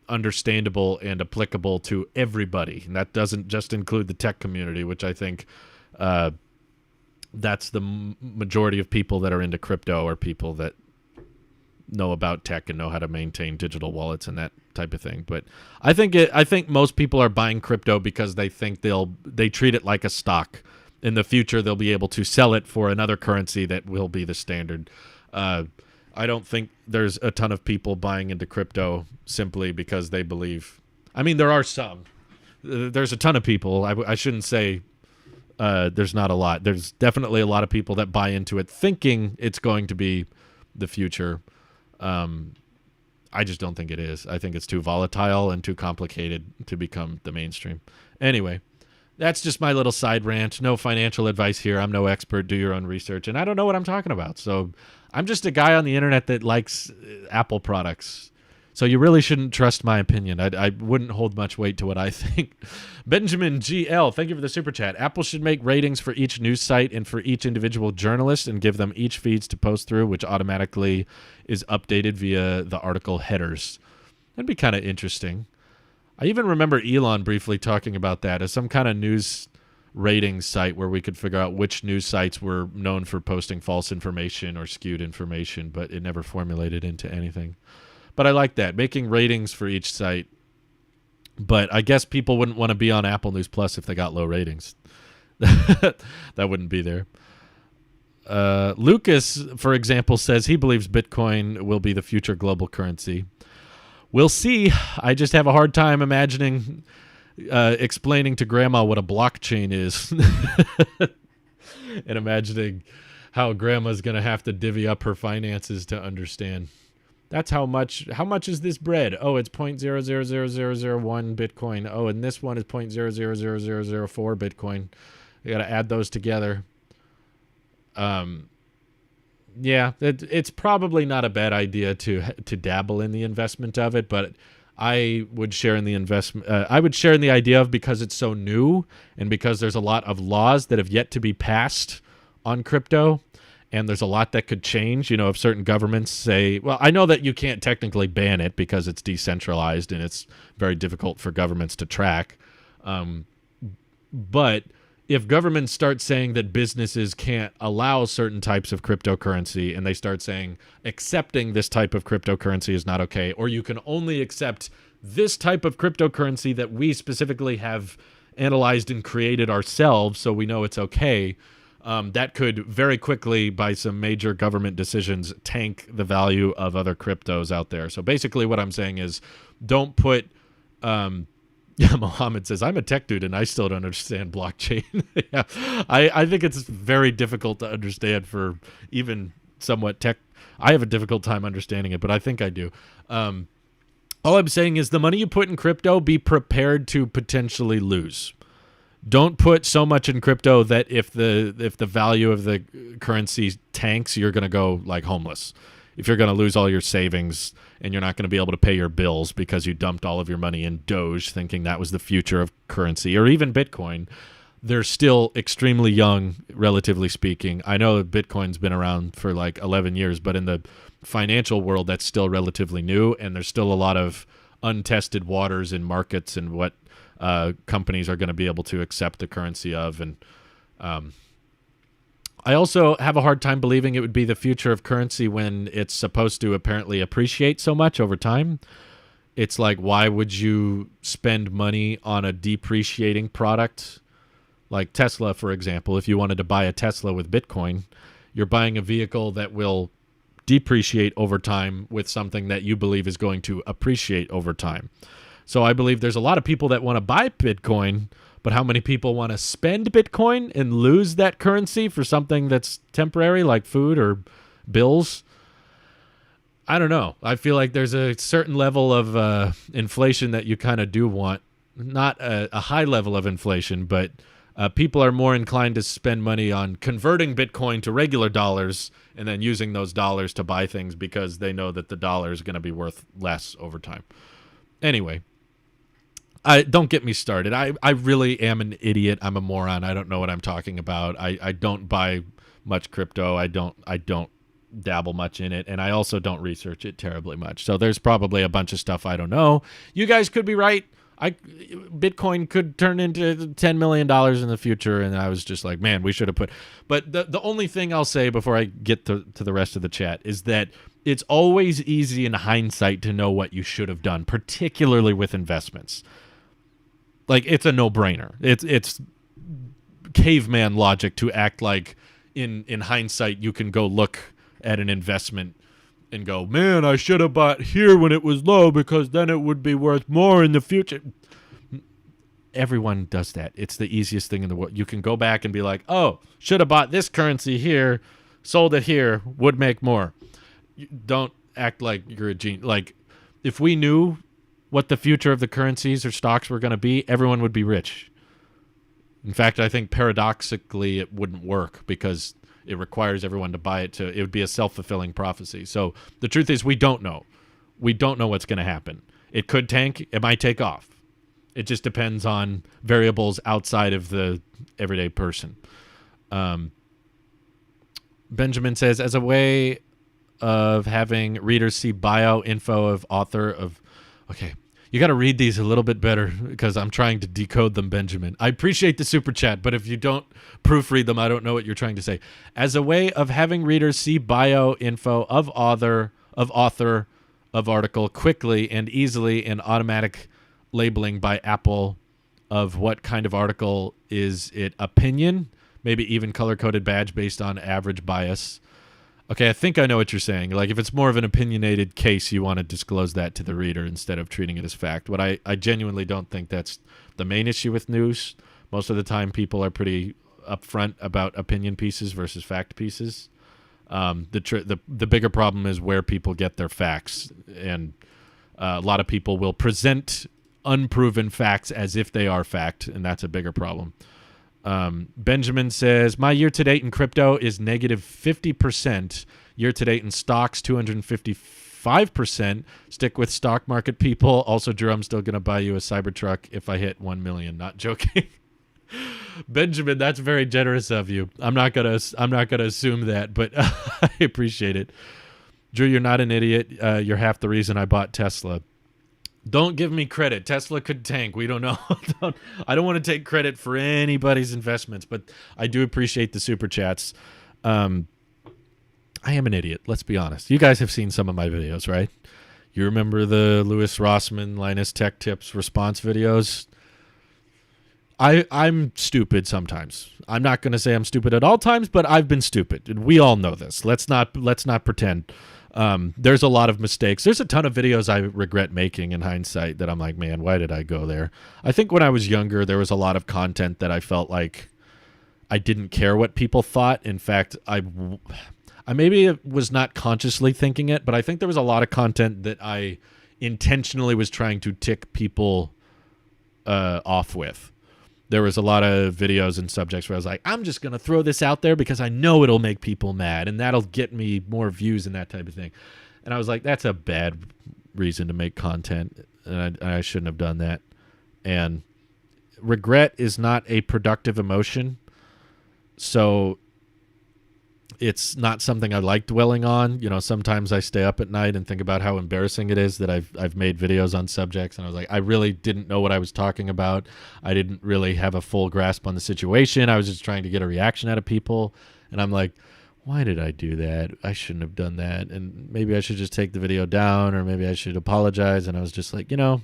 understandable and applicable to everybody. And that doesn't just include the tech community, which I think that's the majority of people that are into crypto, are people that know about tech and know how to maintain digital wallets and that type of thing. But I think most people are buying crypto because they think they treat it like a stock. In the future, they'll be able to sell it for another currency that will be the standard. I don't think there's a ton of people buying into crypto simply because they believe. I mean, there are some. There's a ton of people. I shouldn't say there's not a lot. There's definitely a lot of people that buy into it thinking it's going to be the future. I just don't think it is. I think it's too volatile and too complicated to become the mainstream. Anyway, that's just my little side rant. No financial advice here. I'm no expert. Do your own research. And I don't know what I'm talking about. So I'm just a guy on the internet that likes Apple products. So you really shouldn't trust my opinion. I wouldn't hold much weight to what I think. Benjamin GL, thank you for the super chat. Apple should make ratings for each news site and for each individual journalist and give them each feeds to post through, which automatically is updated via the article headers. That'd be kind of interesting. I even remember Elon briefly talking about that as some kind of news rating site where we could figure out which news sites were known for posting false information or skewed information, but it never formulated into anything. But I like that, making ratings for each site. But I guess people wouldn't want to be on Apple News Plus if they got low ratings. That wouldn't be there. Lucas, for example, says he believes Bitcoin will be the future global currency. We'll see. I just have a hard time imagining explaining to Grandma what a blockchain is. And imagining how Grandma's going to have to divvy up her finances to understand. That's how much is this bread? Oh, it's 0.000001 Bitcoin. Oh, and this one is 0.000004 Bitcoin. You got to add those together. Yeah, it's probably not a bad idea to dabble in the investment of it, but I would share in the investment. I would share in the idea of, because it's so new and because there's a lot of laws that have yet to be passed on crypto. And there's a lot that could change, if certain governments say, well, I know that you can't technically ban it because it's decentralized and it's very difficult for governments to track. But if governments start saying that businesses can't allow certain types of cryptocurrency, and they start saying accepting this type of cryptocurrency is not okay, or you can only accept this type of cryptocurrency that we specifically have analyzed and created ourselves so we know it's okay, that could very quickly, by some major government decisions, tank the value of other cryptos out there. So basically what I'm saying is don't put... Mohammed says, I'm a tech dude and I still don't understand blockchain. Yeah, I think it's very difficult to understand for even somewhat tech. I have a difficult time understanding it, but I think I do. All I'm saying is the money you put in crypto, be prepared to potentially lose. Don't put so much in crypto that if the value of the currency tanks, you're going to go like homeless. If you're going to lose all your savings and you're not going to be able to pay your bills because you dumped all of your money in Doge thinking that was the future of currency, or even Bitcoin, they're still extremely young, relatively speaking. I know that Bitcoin's been around for like 11 years, but in the financial world, that's still relatively new, and there's still a lot of untested waters in markets and what companies are going to be able to accept the currency of. And I also have a hard time believing it would be the future of currency when it's supposed to apparently appreciate so much over time. It's like, why would you spend money on a depreciating product? Like Tesla, for example, if you wanted to buy a Tesla with Bitcoin, you're buying a vehicle that will depreciate over time with something that you believe is going to appreciate over time. So I believe there's a lot of people that want to buy Bitcoin, but how many people want to spend Bitcoin and lose that currency for something that's temporary, like food or bills? I don't know. I feel like there's a certain level of inflation that you kind of do want. Not a high level of inflation, but people are more inclined to spend money on converting Bitcoin to regular dollars and then using those dollars to buy things because they know that the dollar is going to be worth less over time. Anyway. Don't get me started. I really am an idiot. I'm a moron. I don't know what I'm talking about. I don't buy much crypto. I don't dabble much in it, and I also don't research it terribly much. So there's probably a bunch of stuff I don't know. You guys could be right. Bitcoin could turn into $10 million in the future, and I was just like, man, we should have put... But the only thing I'll say before I get to the rest of the chat is that it's always easy in hindsight to know what you should have done, particularly with investments. Like, it's a no-brainer. It's caveman logic to act like in hindsight you can go look at an investment and go, man, I should have bought here when it was low because then it would be worth more in the future. Everyone does that. It's the easiest thing in the world. You can go back and be like, oh, should have bought this currency here, sold it here, would make more. You don't act like you're a genius. Like, if we knew what the future of the currencies or stocks were going to be, everyone would be rich. In fact, I think paradoxically it wouldn't work because it requires everyone to buy it. It would be a self-fulfilling prophecy. So the truth is we don't know. We don't know what's going to happen. It could tank. It might take off. It just depends on variables outside of the everyday person. Benjamin says, as a way of having readers see bio info of author of... Okay, you got to read these a little bit better because I'm trying to decode them, Benjamin. I appreciate the super chat, but if you don't proofread them, I don't know what you're trying to say. As a way of having readers see bio info of author of article quickly and easily and automatic labeling by Apple of what kind of article is it, opinion, maybe even color-coded badge based on average bias. Okay, I think I know what you're saying. Like if it's more of an opinionated case, you want to disclose that to the reader instead of treating it as fact. But I genuinely don't think that's the main issue with news. Most of the time people are pretty upfront about opinion pieces versus fact pieces. The bigger problem is where people get their facts, and a lot of people will present unproven facts as if they are fact, and that's a bigger problem. Benjamin says, my year-to-date in crypto is negative 50%. Year-to-date in stocks, 255%. Stick with stock market, people. Also, Drew, I'm still going to buy you a Cybertruck if I hit 1 million. Not joking. Benjamin, that's very generous of you. I'm not gonna assume that, but I appreciate it. Drew, you're not an idiot. You're half the reason I bought Tesla. Don't give me credit. Tesla could tank. We don't know. I don't want to take credit for anybody's investments, but I do appreciate the super chats. I am an idiot. Let's be honest. You guys have seen some of my videos, right? You remember the Louis Rossmann Linus Tech Tips response videos? I'm stupid sometimes. I'm not going to say I'm stupid at all times, but I've been stupid. We all know this. Let's not pretend. There's a lot of mistakes. There's a ton of videos I regret making in hindsight that I'm like, man, why did I go there? I think when I was younger, there was a lot of content that I felt like I didn't care what people thought. In fact, I maybe was not consciously thinking it, but I think there was a lot of content that I intentionally was trying to tick people off with. There was a lot of videos and subjects where I was like, I'm just going to throw this out there because I know it'll make people mad and that'll get me more views and that type of thing. And I was like, that's a bad reason to make content, and I shouldn't have done that. And regret is not a productive emotion, so it's not something I like dwelling on. You know, sometimes I stay up at night and think about how embarrassing it is that I've made videos on subjects, and I was like, I really didn't know what I was talking about. I didn't really have a full grasp on the situation. I was just trying to get a reaction out of people, and I'm like, why did I do that? I shouldn't have done that, and maybe I should just take the video down, or maybe I should apologize. And I was just like, you know,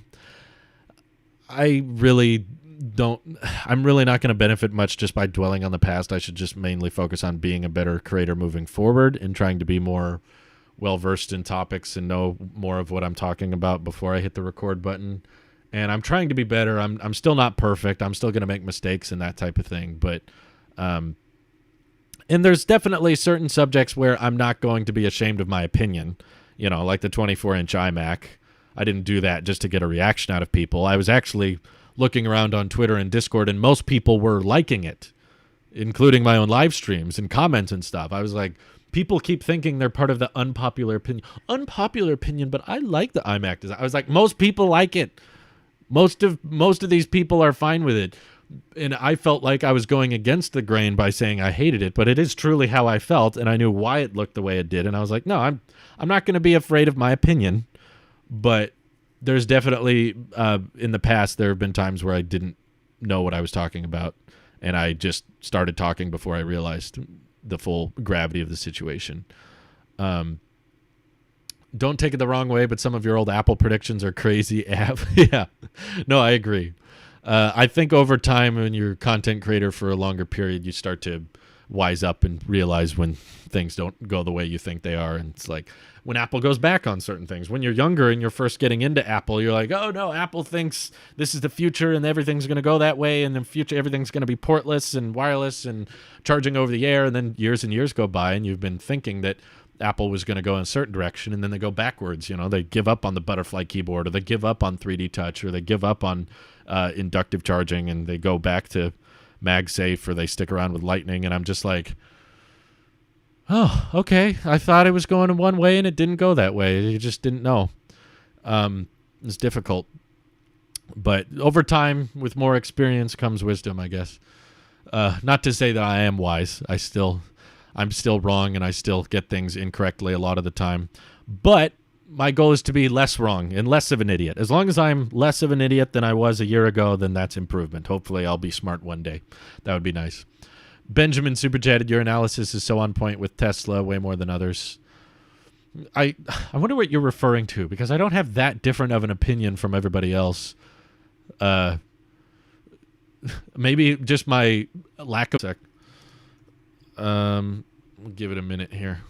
I'm really not going to benefit much just by dwelling on the past. I should just mainly focus on being a better creator moving forward and trying to be more well-versed in topics and know more of what I'm talking about before I hit the record button. And I'm trying to be better. I'm still not perfect. I'm still going to make mistakes and that type of thing. But, and there's definitely certain subjects where I'm not going to be ashamed of my opinion, you know, like the 24-inch iMac. I didn't do that just to get a reaction out of people. I was actually looking around on Twitter and Discord, and most people were liking it, including my own live streams and comments and stuff. I was like, people keep thinking they're part of the unpopular opinion. Unpopular opinion, but I like the iMac design. I was like, most people like it. Most of these people are fine with it. And I felt like I was going against the grain by saying I hated it, but it is truly how I felt, and I knew why it looked the way it did. And I was like, no, I'm not going to be afraid of my opinion, but there's definitely, in the past, there have been times where I didn't know what I was talking about, and I just started talking before I realized the full gravity of the situation. Don't take it the wrong way, but some of your old Apple predictions are crazy. Yeah. No, I agree. I think over time, when you're a content creator for a longer period, you start to wise up and realize when things don't go the way you think they are. And it's like when Apple goes back on certain things. When you're younger and you're first getting into Apple, you're like, oh no, Apple thinks this is the future and everything's going to go that way, and in the future everything's going to be portless and wireless and charging over the air. And then years and years go by and you've been thinking that Apple was going to go in a certain direction, and then they go backwards. They give up on the butterfly keyboard, or they give up on 3D touch, or they give up on inductive charging, and they go back to MagSafe, or they stick around with Lightning. And I'm just like, oh, okay. I thought it was going one way, and it didn't go that way. You just didn't know. It's difficult. But over time, with more experience comes wisdom, I guess. Not to say that I am wise. I'm still wrong, and I still get things incorrectly a lot of the time. But my goal is to be less wrong and less of an idiot. As long as I'm less of an idiot than I was a year ago, then that's improvement. Hopefully I'll be smart one day. That would be nice. Benjamin super chatted, your analysis is so on point with Tesla, way more than others. I wonder what you're referring to, because I don't have that different of an opinion from everybody else. Maybe just my lack of... We'll give it a minute here.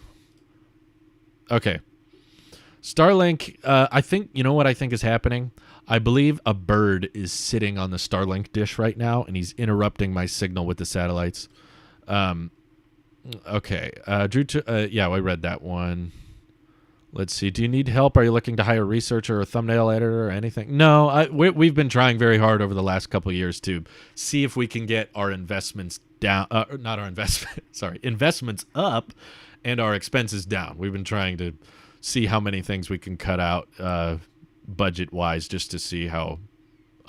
Okay. Starlink, I think, you know what I think is happening? I believe a bird is sitting on the Starlink dish right now, and he's interrupting my signal with the satellites. Okay. Drew, yeah, I read that one. Let's see. Do you need help? Are you looking to hire a researcher or a thumbnail editor or anything? No, we've been trying very hard over the last couple of years to see if we can get our investments down. Not our investment. Sorry, investments up and our expenses down. We've been trying to see how many things we can cut out budget-wise, just to see how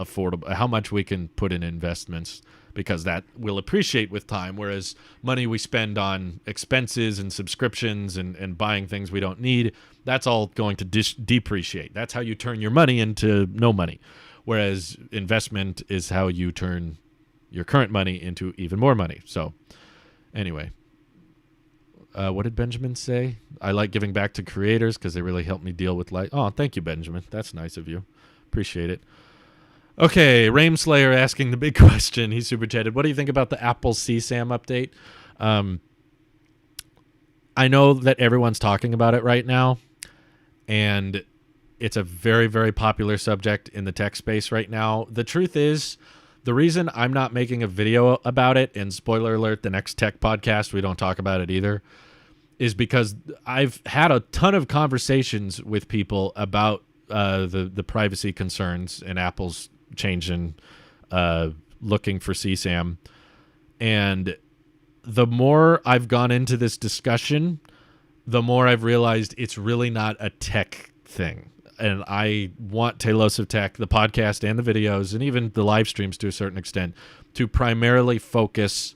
affordable, how much we can put in investments, because that will appreciate with time, whereas money we spend on expenses and subscriptions and buying things we don't need, that's all going to depreciate. That's how you turn your money into no money, whereas investment is how you turn your current money into even more money. So anyway, what did Benjamin say? I like giving back to creators because they really help me deal with life. Oh, thank you, Benjamin. That's nice of you. Appreciate it. Okay, Raimslayer asking the big question. He's super chatted. What do you think about the Apple Csam update? I know that everyone's talking about it right now, and it's a very, very popular subject in the tech space right now. The truth is, the reason I'm not making a video about it, and spoiler alert, the next tech podcast, we don't talk about it either, is because I've had a ton of conversations with people about the privacy concerns and Apple's change in looking for Csam. And the more I've gone into this discussion, the more I've realized it's really not a tech thing. And I want Tailosive Tech, the podcast and the videos, and even the live streams to a certain extent, to primarily focus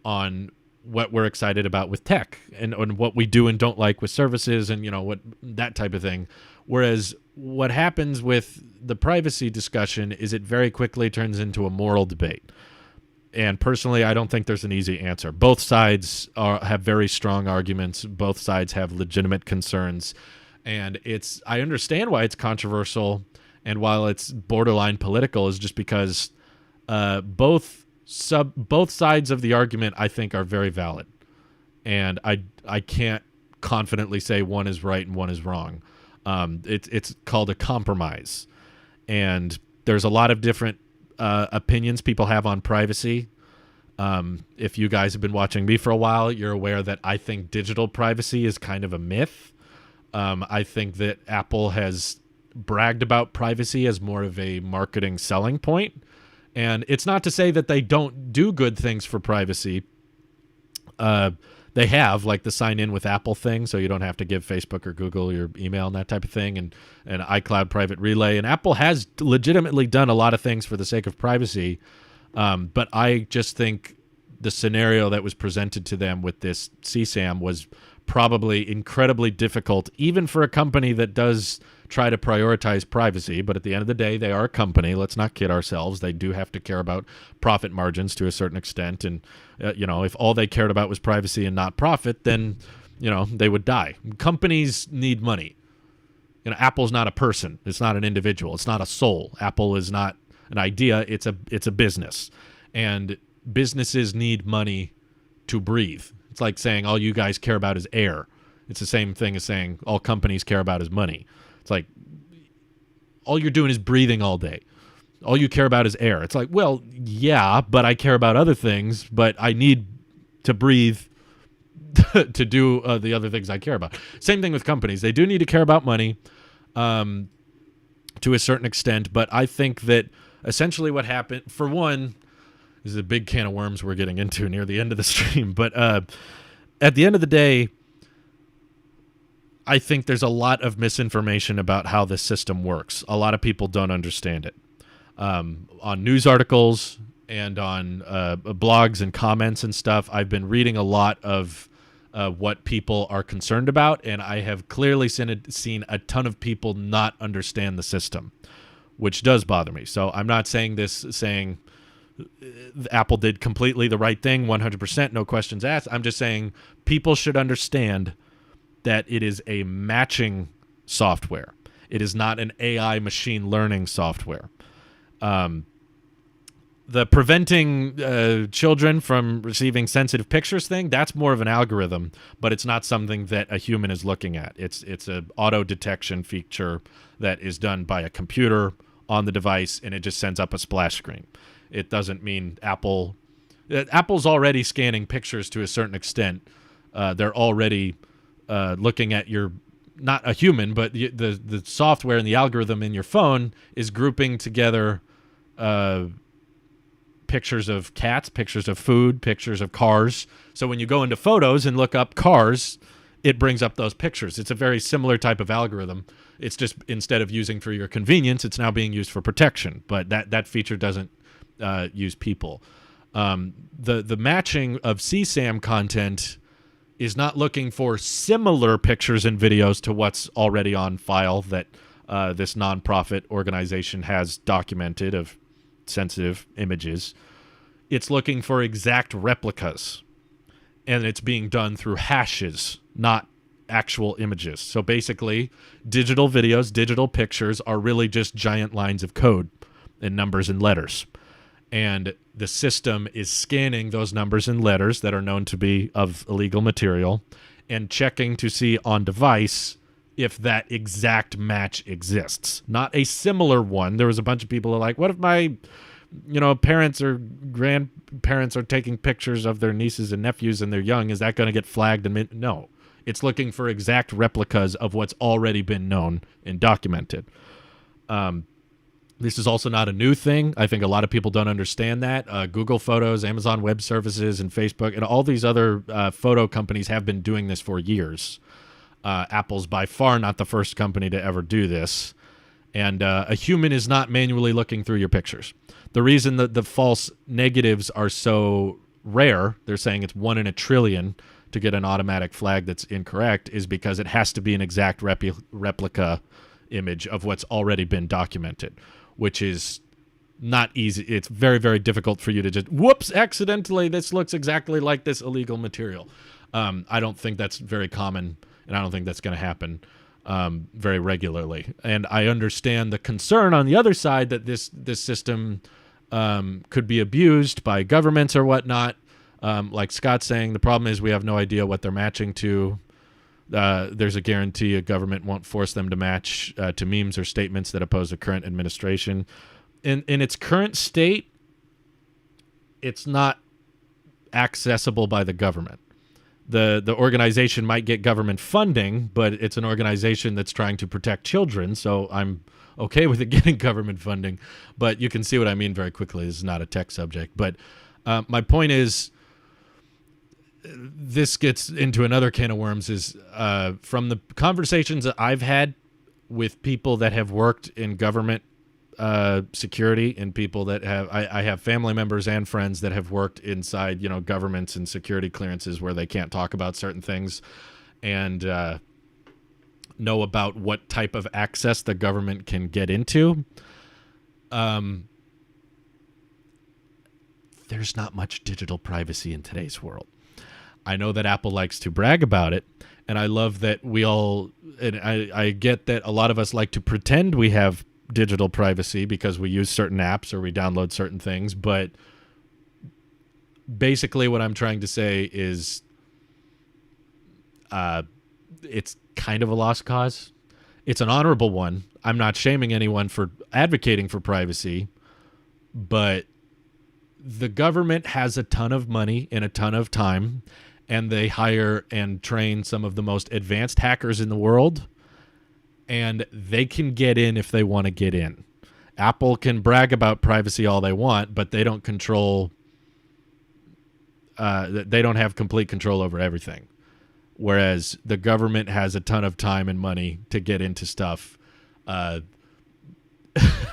on what we're excited about with tech and what we do and don't like with services and, what that type of thing. Whereas what happens with the privacy discussion is it very quickly turns into a moral debate. And personally, I don't think there's an easy answer. Both sides have very strong arguments. Both sides have legitimate concerns. And I understand why it's controversial, and while it's borderline political, is just because both sides of the argument, I think, are very valid. And I can't confidently say one is right and one is wrong. It's called a compromise. And there's a lot of different opinions people have on privacy. If you guys have been watching me for a while, you're aware that I think digital privacy is kind of a myth. I think that Apple has bragged about privacy as more of a marketing selling point. And it's not to say that they don't do good things for privacy. They have, like the sign in with Apple thing, so you don't have to give Facebook or Google your email and that type of thing, and iCloud Private Relay. And Apple has legitimately done a lot of things for the sake of privacy. But I just think the scenario that was presented to them with this Csam was probably incredibly difficult, even for a company that does try to prioritize privacy. But at the end of the day, they are a company. Let's not kid ourselves. They do have to care about profit margins to a certain extent. And, if all they cared about was privacy and not profit, then, they would die. Companies need money. Apple's not a person. It's not an individual. It's not a soul. Apple is not an idea. It's a business. And businesses need money to breathe. It's like saying all you guys care about is air. It's the same thing as saying all companies care about is money. It's like all you're doing is breathing all day. All you care about is air. It's like, well, yeah, but I care about other things, but I need to breathe to do the other things I care about. Same thing with companies. They do need to care about money to a certain extent, but I think that essentially what happened, for one, this is a big can of worms we're getting into near the end of the stream, but at the end of the day, I think there's a lot of misinformation about how this system works. A lot of people don't understand it. On news articles and on blogs and comments and stuff, I've been reading a lot of what people are concerned about, and I have clearly seen a ton of people not understand the system, which does bother me. So I'm not saying this saying Apple did completely the right thing, 100%, no questions asked. I'm just saying people should understand that it is a matching software. It is not an AI machine learning software. The preventing children from receiving sensitive pictures thing, that's more of an algorithm, but it's not something that a human is looking at. It's an auto detection feature that is done by a computer on the device, and it just sends up a splash screen. It doesn't mean Apple's already scanning pictures to a certain extent. They're already looking at your, not a human, but the software and the algorithm in your phone is grouping together pictures of cats, pictures of food, pictures of cars. So when you go into photos and look up cars, it brings up those pictures. It's a very similar type of algorithm. It's just instead of using for your convenience, it's now being used for protection. But that feature doesn't use people. The matching of Csam content is not looking for similar pictures and videos to what's already on file that this nonprofit organization has documented of sensitive images. It's looking for exact replicas, and it's being done through hashes, not actual images. So basically, digital videos, digital pictures are really just giant lines of code and numbers and letters. And the system is scanning those numbers and letters that are known to be of illegal material and checking to see on device if that exact match exists. Not a similar one. There was a bunch of people who are like, what if my parents or grandparents are taking pictures of their nieces and nephews and they're young? Is that going to get flagged? No. It's looking for exact replicas of what's already been known and documented. This is also not a new thing. I think a lot of people don't understand that. Google Photos, Amazon Web Services, and Facebook, and all these other photo companies have been doing this for years. Apple's by far not the first company to ever do this. And a human is not manually looking through your pictures. The reason that the false negatives are so rare, they're saying it's 1 in a trillion to get an automatic flag that's incorrect, is because it has to be an exact replica image of what's already been documented, which is not easy. It's very, very difficult for you to just, whoops, accidentally, this looks exactly like this illegal material. I don't think that's very common, and I don't think that's going to happen very regularly. And I understand the concern on the other side that this system could be abused by governments or whatnot. Like Scott's saying, the problem is we have no idea what they're matching to. There's a guarantee a government won't force them to match to memes or statements that oppose the current administration. In its current state, it's not accessible by the government. The organization might get government funding, but it's an organization that's trying to protect children, so I'm okay with it getting government funding. But you can see what I mean very quickly. This is not a tech subject. But my point is, this gets into another can of worms, is from the conversations that I've had with people that have worked in government security, and people that have, I have family members and friends that have worked inside, governments and security clearances where they can't talk about certain things, and know about what type of access the government can get into. There's not much digital privacy in today's world. I know that Apple likes to brag about it, and I love that we all, and I get that a lot of us like to pretend we have digital privacy because we use certain apps or we download certain things, but basically what I'm trying to say is it's kind of a lost cause. It's an honorable one. I'm not shaming anyone for advocating for privacy, but the government has a ton of money and a ton of time, and they hire and train some of the most advanced hackers in the world, and they can get in if they want to get in. Apple can brag about privacy all they want, but they don't control. They don't have complete control over everything. Whereas the government has a ton of time and money to get into stuff.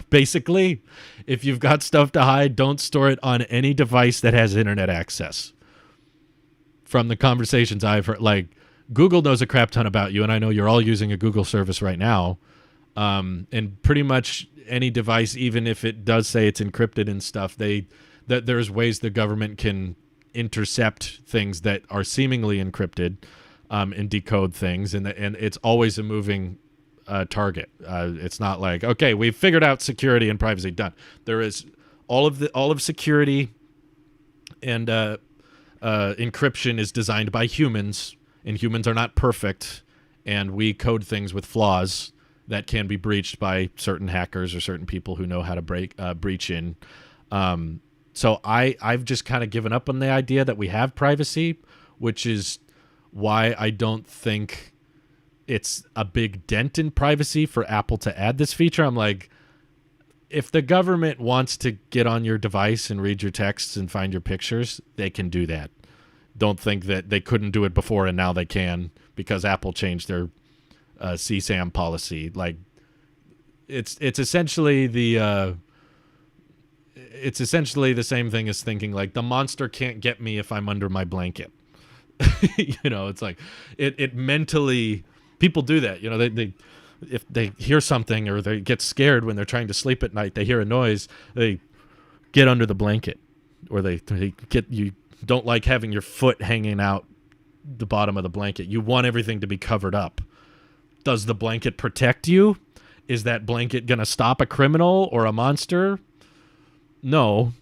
Basically, if you've got stuff to hide, don't store it on any device that has internet access. From the conversations I've heard, like, Google knows a crap ton about you, and I know you're all using a Google service right now. And pretty much any device, even if it does say it's encrypted and stuff, there's ways the government can intercept things that are seemingly encrypted, and decode things, and it's always a moving target. It's not like, okay, we've figured out security and privacy, done. There is all of security and encryption is designed by humans, and humans are not perfect, and we code things with flaws that can be breached by certain hackers or certain people who know how to breach in. So I've just kind of given up on the idea that we have privacy, which is why I don't think it's a big dent in privacy for Apple to add this feature. I'm like, if the government wants to get on your device and read your texts and find your pictures, they can do that. Don't think that they couldn't do it before and now they can because Apple changed their Csam policy. Like, it's essentially the same thing as thinking like the monster can't get me if I'm under my blanket. It's like it mentally, people do that. They if they hear something or they get scared when they're trying to sleep at night, they hear a noise, they get under the blanket, or they get, you don't like having your foot hanging out the bottom of the blanket. You want everything to be covered up. Does the blanket protect you? Is that blanket going to stop a criminal or a monster? No.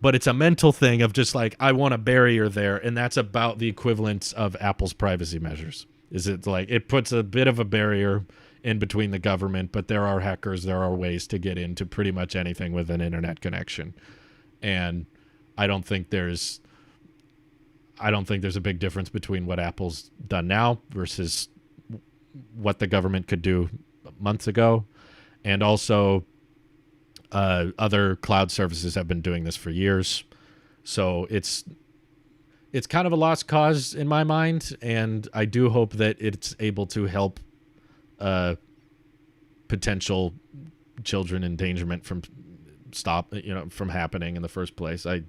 But it's a mental thing of just like, I want a barrier there, and that's about the equivalent of Apple's privacy measures. Is it like it puts a bit of a barrier in between the government, but there are hackers, there are ways to get into pretty much anything with an internet connection. And I don't think there's a big difference between what Apple's done now versus what the government could do months ago. And also, other cloud services have been doing this for years. So it's kind of a lost cause in my mind, and I do hope that it's able to help potential children endangerment from happening in the first place. I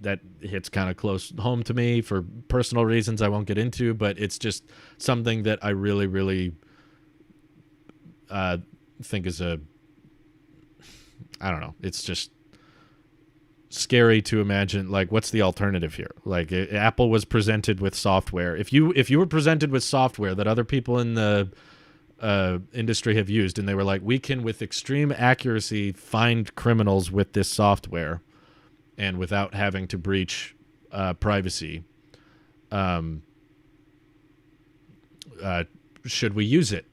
that hits kind of close home to me for personal reasons I won't get into, but it's just something that I really, really think is I don't know. It's just scary to imagine, like, what's the alternative here? Like, Apple was presented with software. If you were presented with software that other people in the industry have used, and they were like, we can with extreme accuracy find criminals with this software, and without having to breach privacy, should we use it?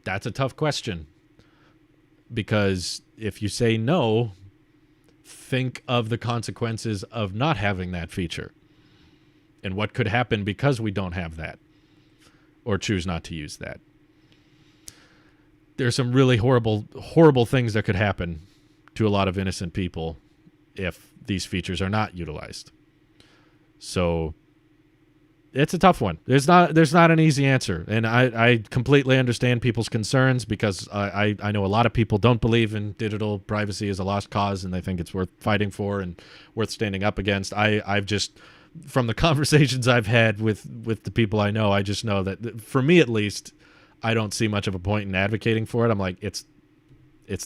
That's a tough question. Because if you say no, think of the consequences of not having that feature and what could happen because we don't have that or choose not to use that. There's some really horrible, horrible things that could happen to a lot of innocent people if these features are not utilized. So it's a tough one. There's not an easy answer, and I completely understand people's concerns because I know a lot of people don't believe in digital privacy as a lost cause, and they think it's worth fighting for and worth standing up against. I've just, from the conversations I've had with the people I know, I just know that for me at least, I don't see much of a point in advocating for it. I'm like, it's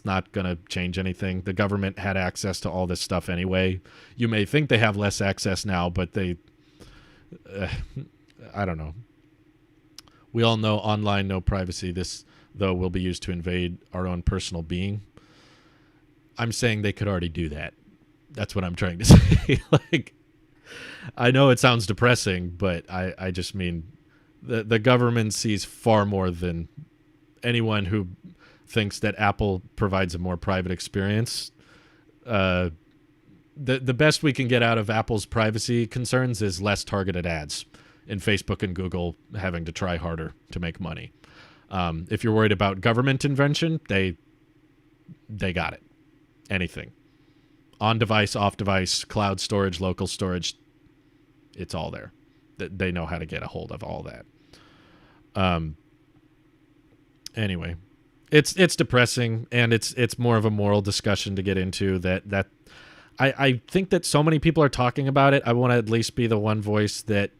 not going to change anything. The government had access to all this stuff anyway. You may think they have less access now, but they. I don't know. We all know online, no privacy. This, though, will be used to invade our own personal being. I'm saying they could already do that. That's what I'm trying to say. Like, I know it sounds depressing, but I just mean the government sees far more than anyone who thinks that Apple provides a more private experience the best we can get out of Apple's privacy concerns is less targeted ads, and Facebook and Google having to try harder to make money. If you're worried about government intervention, they got it. Anything. On device, off device, cloud storage, local storage, it's all there. They know how to get a hold of all that. Anyway, it's depressing, and it's more of a moral discussion to get into. That I think that so many people are talking about it. I want to at least be the one voice that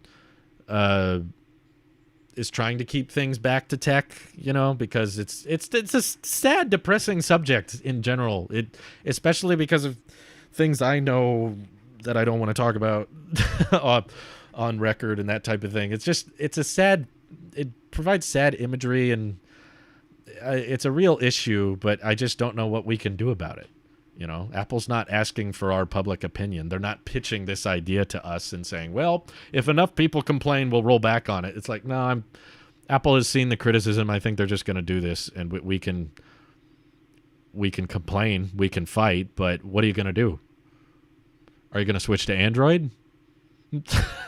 is trying to keep things back to tech, because it's a sad, depressing subject in general. Especially because of things I know that I don't want to talk about on record and that type of thing. It provides sad imagery, and it's a real issue, but I just don't know what we can do about it. Apple's not asking for our public opinion. They're not pitching this idea to us and saying, well, if enough people complain, we'll roll back on it. It's like, no, Apple has seen the criticism. I think they're just going to do this, and we can complain, we can fight, but what are you going to do? Are you going to switch to Android?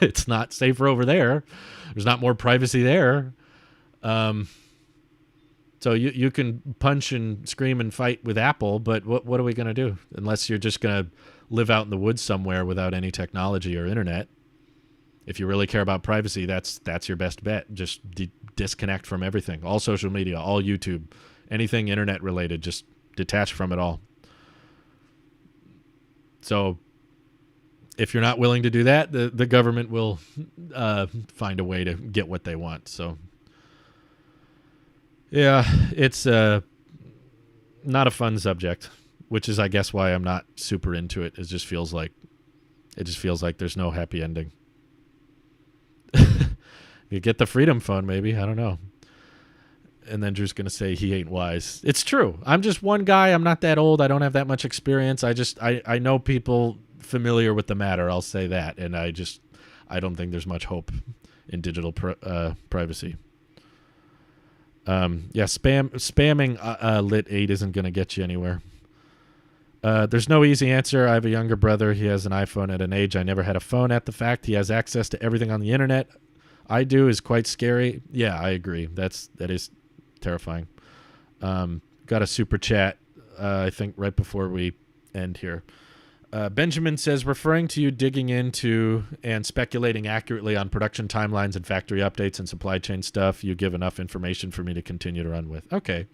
It's not safer over there. There's not more privacy there. So you can punch and scream and fight with Apple, but what are we going to do? Unless you're just going to live out in the woods somewhere without any technology or internet. If you really care about privacy, that's your best bet. Just disconnect from everything. All social media, all YouTube, anything internet related, just detach from it all. So if you're not willing to do that, the government will find a way to get what they want. So yeah, it's not a fun subject, which is, I guess, why I'm not super into it. It just feels like there's no happy ending. You get the Freedom Phone, maybe. I don't know. And then Drew's going to say he ain't wise. It's true. I'm just one guy. I'm not that old. I don't have that much experience. I know people familiar with the matter. I'll say that. And I don't think there's much hope in digital privacy. Spamming Lit 8 isn't going to get you anywhere. There's no easy answer. I have a younger brother. He has an iPhone at an age I never had a phone at. The fact he has access to everything on the internet I do is quite scary. Yeah, I agree. That is terrifying. Got a super chat, I think, right before we end here. Benjamin says, referring to you digging into and speculating accurately on production timelines and factory updates and supply chain stuff, you give enough information for me to continue to run with. Okay,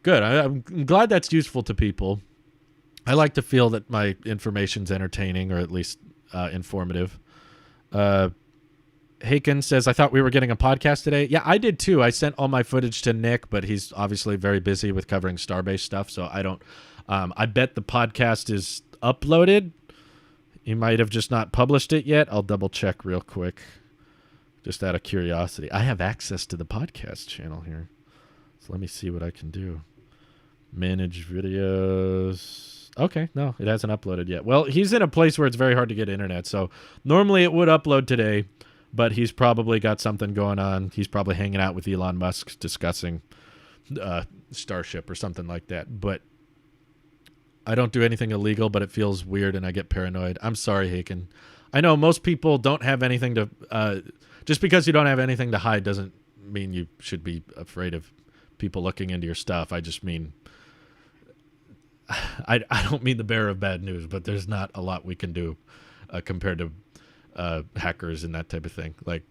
good. I'm glad that's useful to people. I like to feel that my information's entertaining or at least informative. Haken says, I thought we were getting a podcast today. Yeah, I did too. I sent all my footage to Nick, but he's obviously very busy with covering Starbase stuff, so I don't... I bet the podcast is uploaded. He might have just not published it yet. I'll double check real quick, just out of curiosity. I have access to the podcast channel here, so let me see what I can do. Manage videos. Okay, no, it hasn't uploaded yet. Well, he's in a place where it's very hard to get internet, so normally it would upload today, but he's probably got something going on. He's probably hanging out with Elon Musk discussing Starship or something like that. But I don't do anything illegal, but it feels weird and I get paranoid. I'm sorry, Haken. I know most people don't have anything to... just because you don't have anything to hide doesn't mean you should be afraid of people looking into your stuff. I just mean... I don't mean the bearer of bad news, but there's not a lot we can do compared to hackers and that type of thing. Like,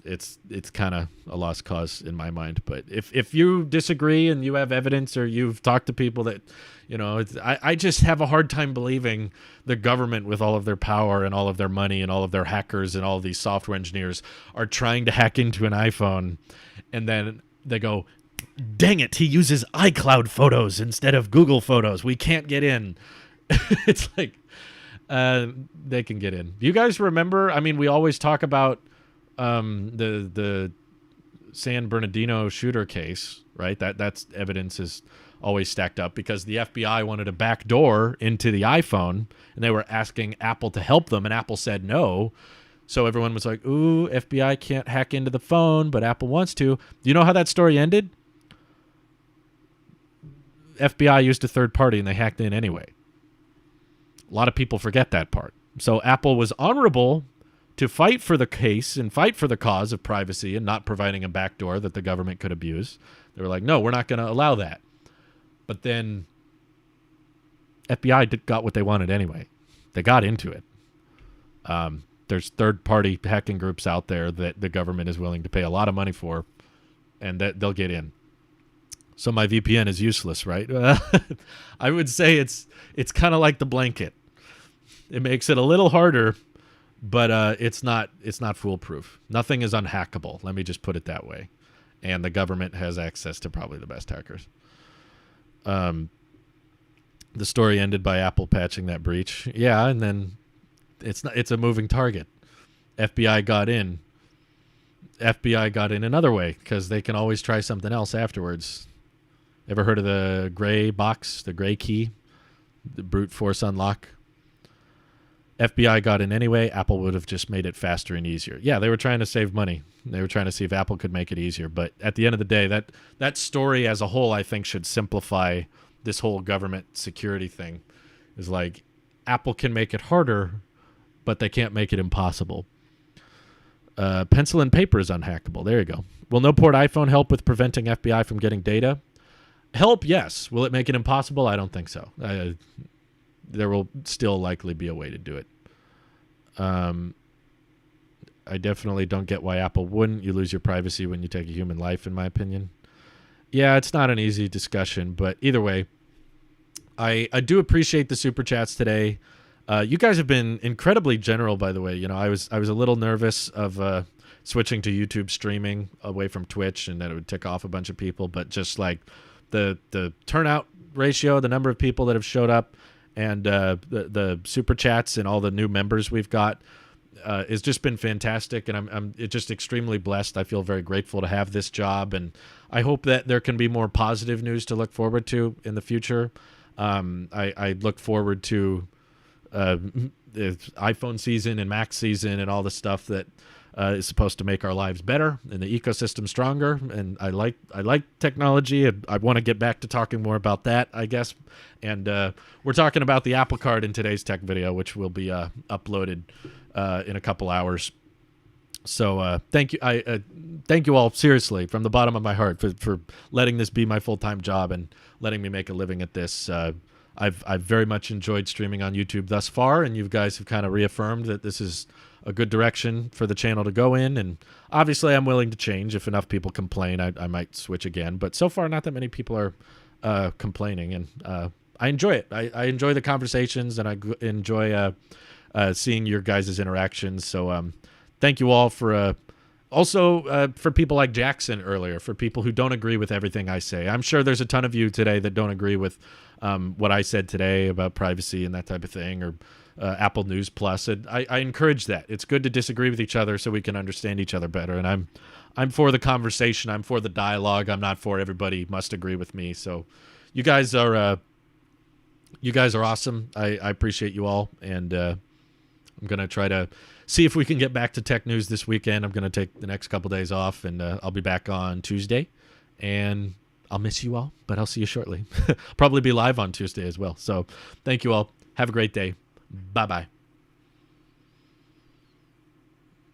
it's kind of a lost cause in my mind. But if you disagree and you have evidence or you've talked to people that, I just have a hard time believing the government with all of their power and all of their money and all of their hackers and all of these software engineers are trying to hack into an iPhone, and then they go, dang it, he uses iCloud photos instead of Google Photos. We can't get in. It's like, they can get in. Do you guys remember? I mean, we always talk about the San Bernardino shooter case, right? That's evidence is always stacked up because the FBI wanted a back door into the iPhone, and they were asking Apple to help them, and Apple said no. So everyone was like, ooh, FBI can't hack into the phone, but Apple wants to. Do you know how that story ended? FBI used a third party, and they hacked in anyway. A lot of people forget that part. So Apple was honorable to fight for the case and fight for the cause of privacy and not providing a backdoor that the government could abuse. They were like, no, we're not going to allow that. But then FBI got what they wanted anyway. They got into it. There's third-party hacking groups out there that the government is willing to pay a lot of money for, and that they'll get in. So my VPN is useless, right? I would say it's kind of like the blanket. It makes it a little harder, but it's not foolproof. Nothing is unhackable. Let me just put it that way. And the government has access to probably the best hackers. The story ended by Apple patching that breach. Yeah, and then it's a moving target. FBI got in. FBI got in another way because they can always try something else afterwards. Ever heard of the gray box, the gray key, the brute force unlock? FBI got in anyway. Apple would have just made it faster and easier. Yeah, they were trying to save money. They were trying to see if Apple could make it easier. But at the end of the day, that story as a whole, I think, should simplify this whole government security thing. Is like Apple can make it harder, but they can't make it impossible. Pencil and paper is unhackable. There you go. Will no-port iPhone help with preventing FBI from getting data? Help, yes. Will it make it impossible? I don't think so. There will still likely be a way to do it. I definitely don't get why Apple wouldn't. You lose your privacy when you take a human life, in my opinion. Yeah, it's not an easy discussion, but either way, I do appreciate the super chats today. You guys have been incredibly general, by the way. You know, I was a little nervous of switching to YouTube streaming away from Twitch, and that it would tick off a bunch of people. But just like the turnout ratio, the number of people that have showed up, and the super chats and all the new members we've got has just been fantastic. And I'm just extremely blessed. I feel very grateful to have this job, and I hope that there can be more positive news to look forward to in the future. I look forward to iPhone season and Mac season and all the stuff that is supposed to make our lives better and the ecosystem stronger. And I like technology. I want to get back to talking more about that, I guess. And we're talking about the Apple Card in today's tech video, which will be uploaded in a couple hours. So thank you. Thank you all, seriously, from the bottom of my heart for letting this be my full-time job and letting me make a living at this. I've very much enjoyed streaming on YouTube thus far, and you guys have kind of reaffirmed that this is a good direction for the channel to go in. And obviously, I'm willing to change. If enough people complain, I might switch again. But so far, not that many people are complaining, and I enjoy it. I enjoy the conversations, and I enjoy seeing your guys' interactions. So thank you all for also for people like Jackson earlier, for people who don't agree with everything I say. I'm sure there's a ton of you today that don't agree with what I said today about privacy and that type of thing, or Apple News Plus. And I encourage that. It's good to disagree with each other so we can understand each other better. And I'm for the conversation. I'm for the dialogue. I'm not for everybody must agree with me. So you guys are awesome. I appreciate you all. And I'm going to try to see if we can get back to tech news this weekend. I'm going to take the next couple days off, and I'll be back on Tuesday. And I'll miss you all, but I'll see you shortly. Probably be live on Tuesday as well. So thank you all. Have a great day. Bye-bye.